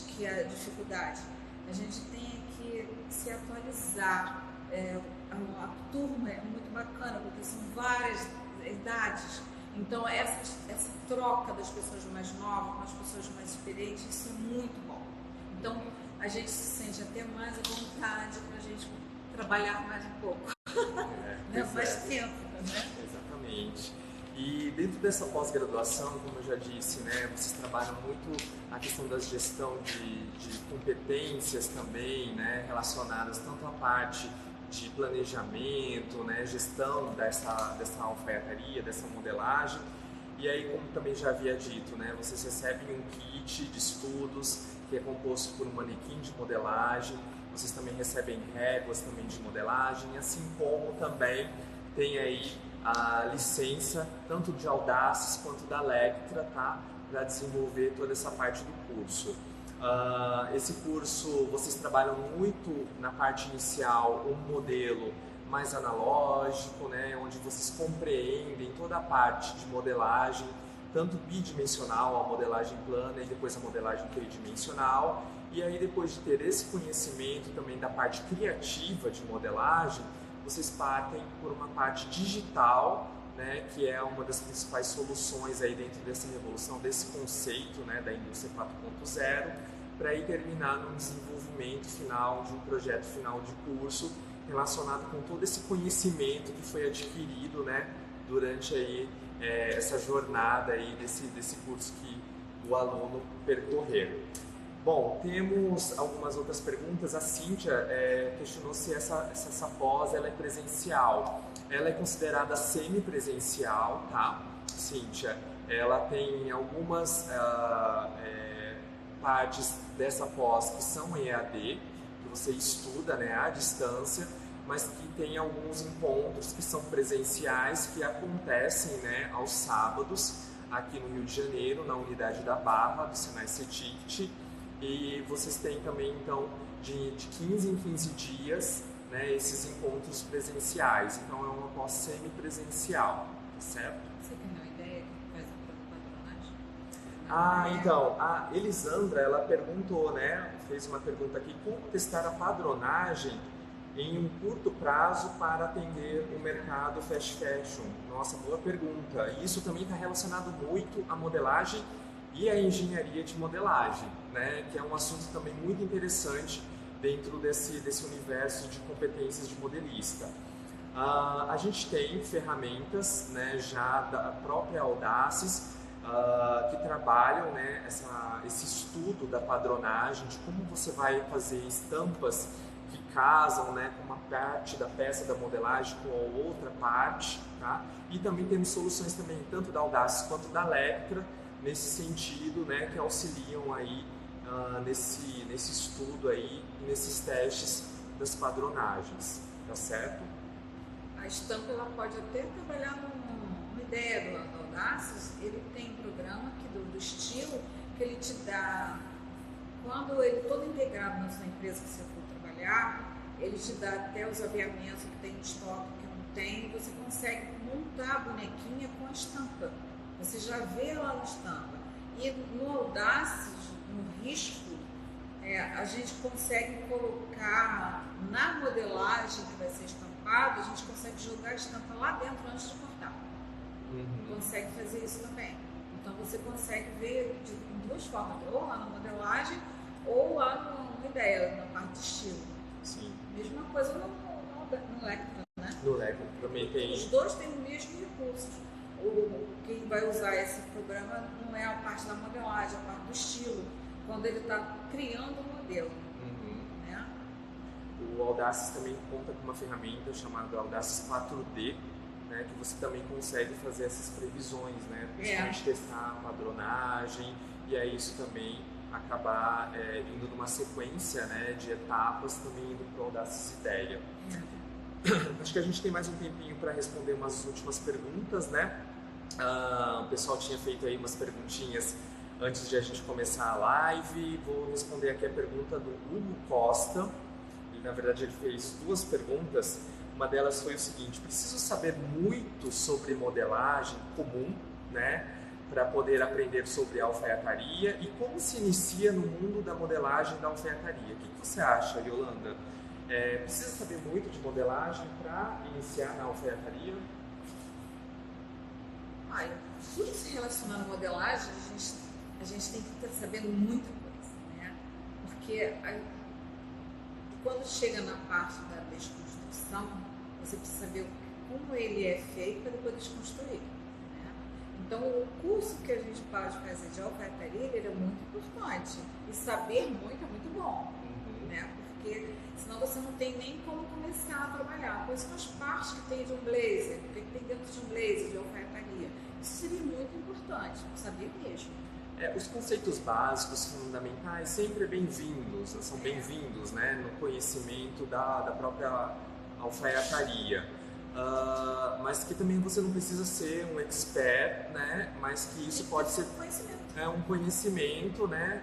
que é a dificuldade, a gente tem que se atualizar. A turma é muito bacana porque são várias idades, então essa troca das pessoas mais novas com as pessoas mais experientes, isso é muito bom. Então a gente se sente até mais à vontade para a gente trabalhar mais um pouco, mais tempo, né? Exatamente. E dentro dessa pós-graduação, como eu já disse, né, vocês trabalham muito a questão da gestão de competências também, né, relacionadas tanto à parte de planejamento, né, gestão dessa alfaiataria, dessa modelagem. E aí, como também já havia dito, né, vocês recebem um kit de estudos que é composto por um manequim de modelagem, vocês também recebem réguas também de modelagem, assim como também tem aí a licença tanto de Audaces quanto da Lectra, tá? Para desenvolver toda essa parte do curso. Esse curso, vocês trabalham muito na parte inicial, um modelo mais analógico, né? Onde vocês compreendem toda a parte de modelagem, tanto bidimensional, a modelagem plana e depois a modelagem tridimensional. E aí, depois de ter esse conhecimento também da parte criativa de modelagem, vocês partem por uma parte digital, né, que é uma das principais soluções aí dentro dessa revolução, desse conceito, né, da indústria 4.0, para ir terminar no desenvolvimento final de um projeto final de curso relacionado com todo esse conhecimento que foi adquirido, né, durante aí, essa jornada aí desse curso que o aluno percorrer. Bom, temos algumas outras perguntas. A Cíntia questionou se essa pós ela é presencial. Ela é considerada semipresencial, tá, Cíntia? Ela tem algumas partes dessa pós que são em EAD, que você estuda, né, à distância, mas que tem alguns encontros que são presenciais, que acontecem, né, aos sábados, aqui no Rio de Janeiro, na unidade da Barra, do Senai CETICT. E vocês têm também, então, de 15 em 15 dias, né, esses encontros presenciais. Então, é uma pós semipresencial, tá certo? Você tem uma ideia que faz a patronagem? Então, a Elisandra, ela perguntou, né, fez uma pergunta aqui, como testar a padronagem em um curto prazo para atender o mercado fast fashion? Nossa, boa pergunta. E isso também está relacionado muito à modelagem e à engenharia de modelagem, né, que é um assunto também muito interessante dentro desse universo de competências de modelista. A gente tem ferramentas, né, já da própria Audaces, que trabalham, né, esse estudo da padronagem, de como você vai fazer estampas que casam, né, com uma parte da peça da modelagem com a outra parte, tá? E também temos soluções também tanto da Audaces quanto da Lectra nesse sentido, né, que auxiliam aí nesse estudo aí, nesses testes das padronagens, tá certo? A estampa ela pode até trabalhar numa ideia do Audaces. Ele tem um programa do estilo que ele te dá, quando ele todo integrado na sua empresa que você for trabalhar, ele te dá até os aviamentos que tem em estoque, que não tem, você consegue montar a bonequinha com a estampa. Você já vê lá na estampa. E no Audaces, no risco, a gente consegue colocar na modelagem que vai ser estampado, a gente consegue jogar a estampa lá dentro antes de cortar. Consegue fazer isso também. Então você consegue ver de duas formas, ou lá na modelagem ou lá no ideia, na parte de estilo. Sim. Mesma coisa no Lectra, né? No Lectra também tem. Os dois têm o mesmo recurso. Quem vai usar esse programa não é a parte da modelagem, é a parte do estilo, quando ele está criando o modelo. Né? O Audaces também conta com uma ferramenta chamada Audaces 4D, né, que você também consegue fazer essas previsões, né, principalmente testar a padronagem, e aí isso também acabar indo numa sequência, né, de etapas, também indo para o Audaces Ideia. Acho que a gente tem mais um tempinho para responder umas últimas perguntas, né? O pessoal tinha feito aí umas perguntinhas antes de a gente começar a live. Vou responder aqui a pergunta do Hugo Costa. E, na verdade, ele fez duas perguntas. Uma delas foi o seguinte: preciso saber muito sobre modelagem comum, né, para poder aprender sobre alfaiataria, e como se inicia no mundo da modelagem da alfaiataria. O que você acha, Yolanda? Precisa saber muito de modelagem para iniciar na alfaiataria? Tudo se relacionando à modelagem, a gente tem que estar sabendo muita coisa, né? Porque quando chega na parte da desconstrução, você precisa saber como ele é feito para depois desconstruir. Né? Então, o curso que a gente pode fazer de alfaiataria, ele é muito importante. E saber muito é muito bom, né? Porque senão você não tem nem como começar a trabalhar. Quais são as partes que tem de um blazer? O que tem dentro de um blazer, de alfaiataria? Isso seria muito importante, saber mesmo. Os conceitos básicos, fundamentais, sempre bem-vindos, são bem-vindos, né, no conhecimento da própria alfaiataria. mas que também você não precisa ser um expert, né? Mas que isso pode ser um conhecimento, né?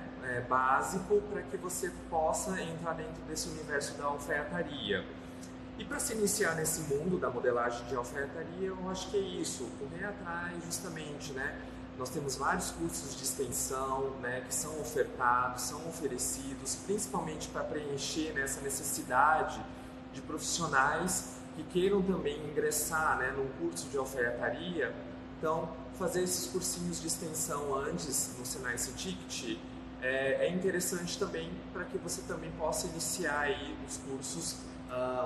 Básico para que você possa entrar dentro desse universo da alfaiataria. E para se iniciar nesse mundo da modelagem de alfaiataria, eu acho que é isso, correr atrás justamente, né? Nós temos vários cursos de extensão, né, que são ofertados, são oferecidos, principalmente para preencher, né, essa necessidade de profissionais que queiram também ingressar, né, num curso de alfaiataria. Então, fazer esses cursinhos de extensão antes no Senai CETICT é interessante também para que você também possa iniciar aí os cursos,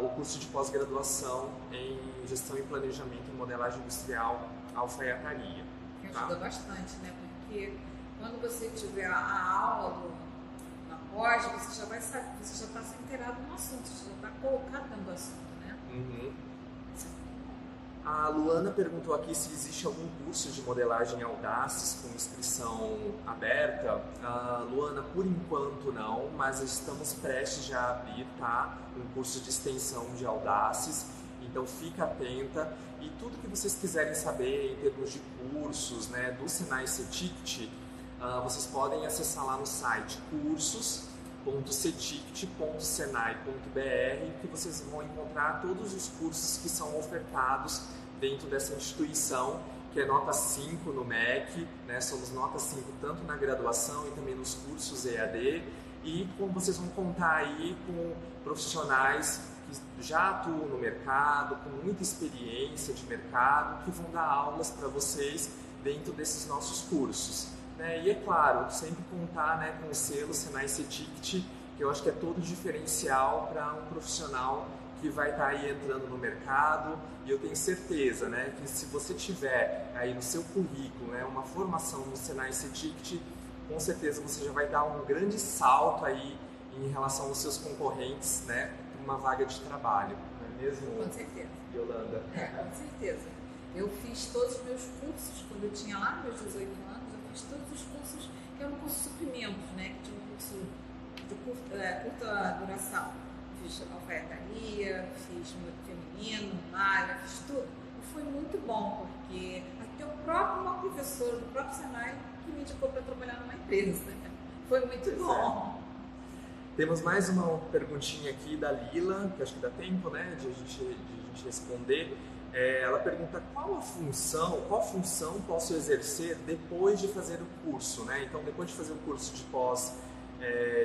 o curso de pós-graduação em Gestão e Planejamento em Modelagem Industrial Alfaiataria. Ajuda bastante, né? Porque quando você tiver a aula na pós, você já vai saber, você já está inteirado no assunto, você já está colocado dentro do assunto, né? Uhum. A Luana perguntou aqui se existe algum curso de modelagem Audaces com inscrição aberta. Luana, por enquanto não, mas estamos prestes já a abrir, tá? Um curso de extensão de Audaces, então fica atenta. E tudo que vocês quiserem saber em termos de cursos, né, do Senai CETICT, vocês podem acessar lá no site cursos.cetict.senai.br, que vocês vão encontrar todos os cursos que são ofertados dentro dessa instituição, que é nota 5 no MEC, né? Somos nota 5 tanto na graduação e também nos cursos EAD, e como vocês vão contar aí com profissionais que já atuam no mercado, com muita experiência de mercado, que vão dar aulas para vocês dentro desses nossos cursos. E é claro, sempre contar, né, com o selo Senai CETICT, que eu acho que é todo diferencial para um profissional que vai estar aí entrando no mercado, e eu tenho certeza, né, que se você tiver aí no seu currículo, né, uma formação no Senai CETICT, com certeza você já vai dar um grande salto aí em relação aos seus concorrentes, né, para uma vaga de trabalho, não é mesmo? Com certeza. Yolanda? Com certeza. Eu fiz todos os meus cursos, quando eu tinha lá meus 18 anos, eu fiz todos os cursos, que eram cursos suprimentos, né, que tinha um curso de curta duração. Fiz alfaiataria, fiz feminino, malha, fiz tudo. E foi muito bom, porque até uma professora do próprio Senai que me indicou para trabalhar numa empresa. Foi muito bom. Temos mais uma perguntinha aqui da Lila, que acho que dá tempo, né, de a gente responder. Ela pergunta qual função posso exercer depois de fazer o curso, né? Então, depois de fazer o curso de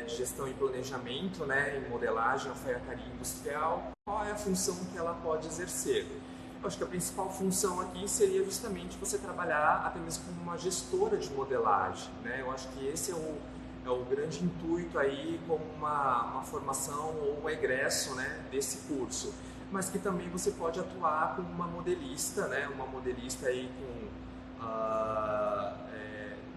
de gestão e planejamento, né, em modelagem, alfaiataria industrial, qual é a função que ela pode exercer? Eu acho que a principal função aqui seria justamente você trabalhar até mesmo como uma gestora de modelagem, né? Eu acho que esse é o grande intuito aí como uma formação ou um egresso, né, desse curso, mas que também você pode atuar como uma modelista, né, uma modelista aí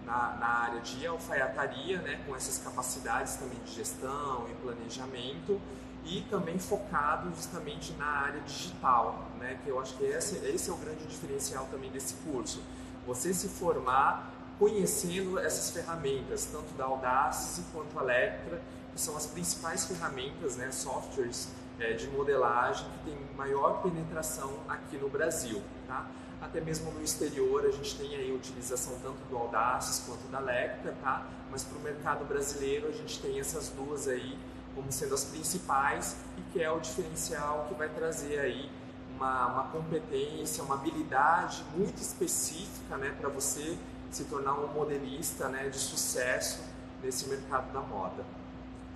na área de alfaiataria, né, com essas capacidades também de gestão e planejamento, e também focado justamente na área digital, né, que eu acho que esse é o grande diferencial também desse curso. Você se formar conhecendo essas ferramentas, tanto da Audaces quanto a Lectra, que são as principais ferramentas, né, softwares de modelagem que tem maior penetração aqui no Brasil, tá? Até mesmo no exterior a gente tem aí a utilização tanto do Audaces quanto da Lectra, tá? Mas para o mercado brasileiro a gente tem essas duas aí como sendo as principais, e que é o diferencial que vai trazer aí uma competência, uma habilidade muito específica, né, para você se tornar um modelista, né, de sucesso nesse mercado da moda,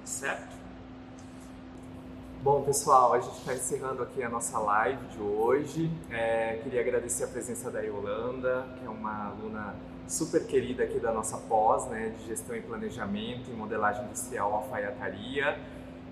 certo? Bom, pessoal, a gente está encerrando aqui a nossa live de hoje. Queria agradecer a presença da Yolanda, que é uma aluna super querida aqui da nossa pós, né, de Gestão e Planejamento em Modelagem Industrial Alfaiataria.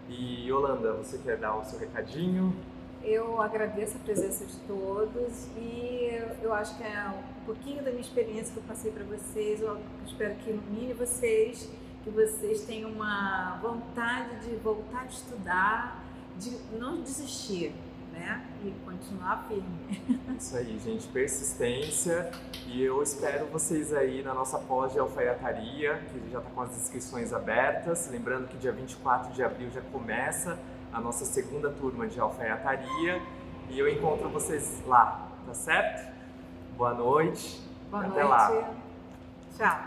E Yolanda, você quer dar o seu recadinho? Eu agradeço a presença de todos e eu acho que é um pouquinho da minha experiência que eu passei para vocês. Eu espero que ilumine vocês, que vocês tenham uma vontade de voltar a estudar, de não desistir, né? E continuar firme. Isso aí, gente, persistência, e eu espero vocês aí na nossa pós de alfaiataria, que já está com as inscrições abertas. Lembrando que dia 24 de abril já começa a nossa segunda turma de alfaiataria, E eu encontro vocês lá, tá certo? Boa noite. Boa Até noite. lá. Tchau.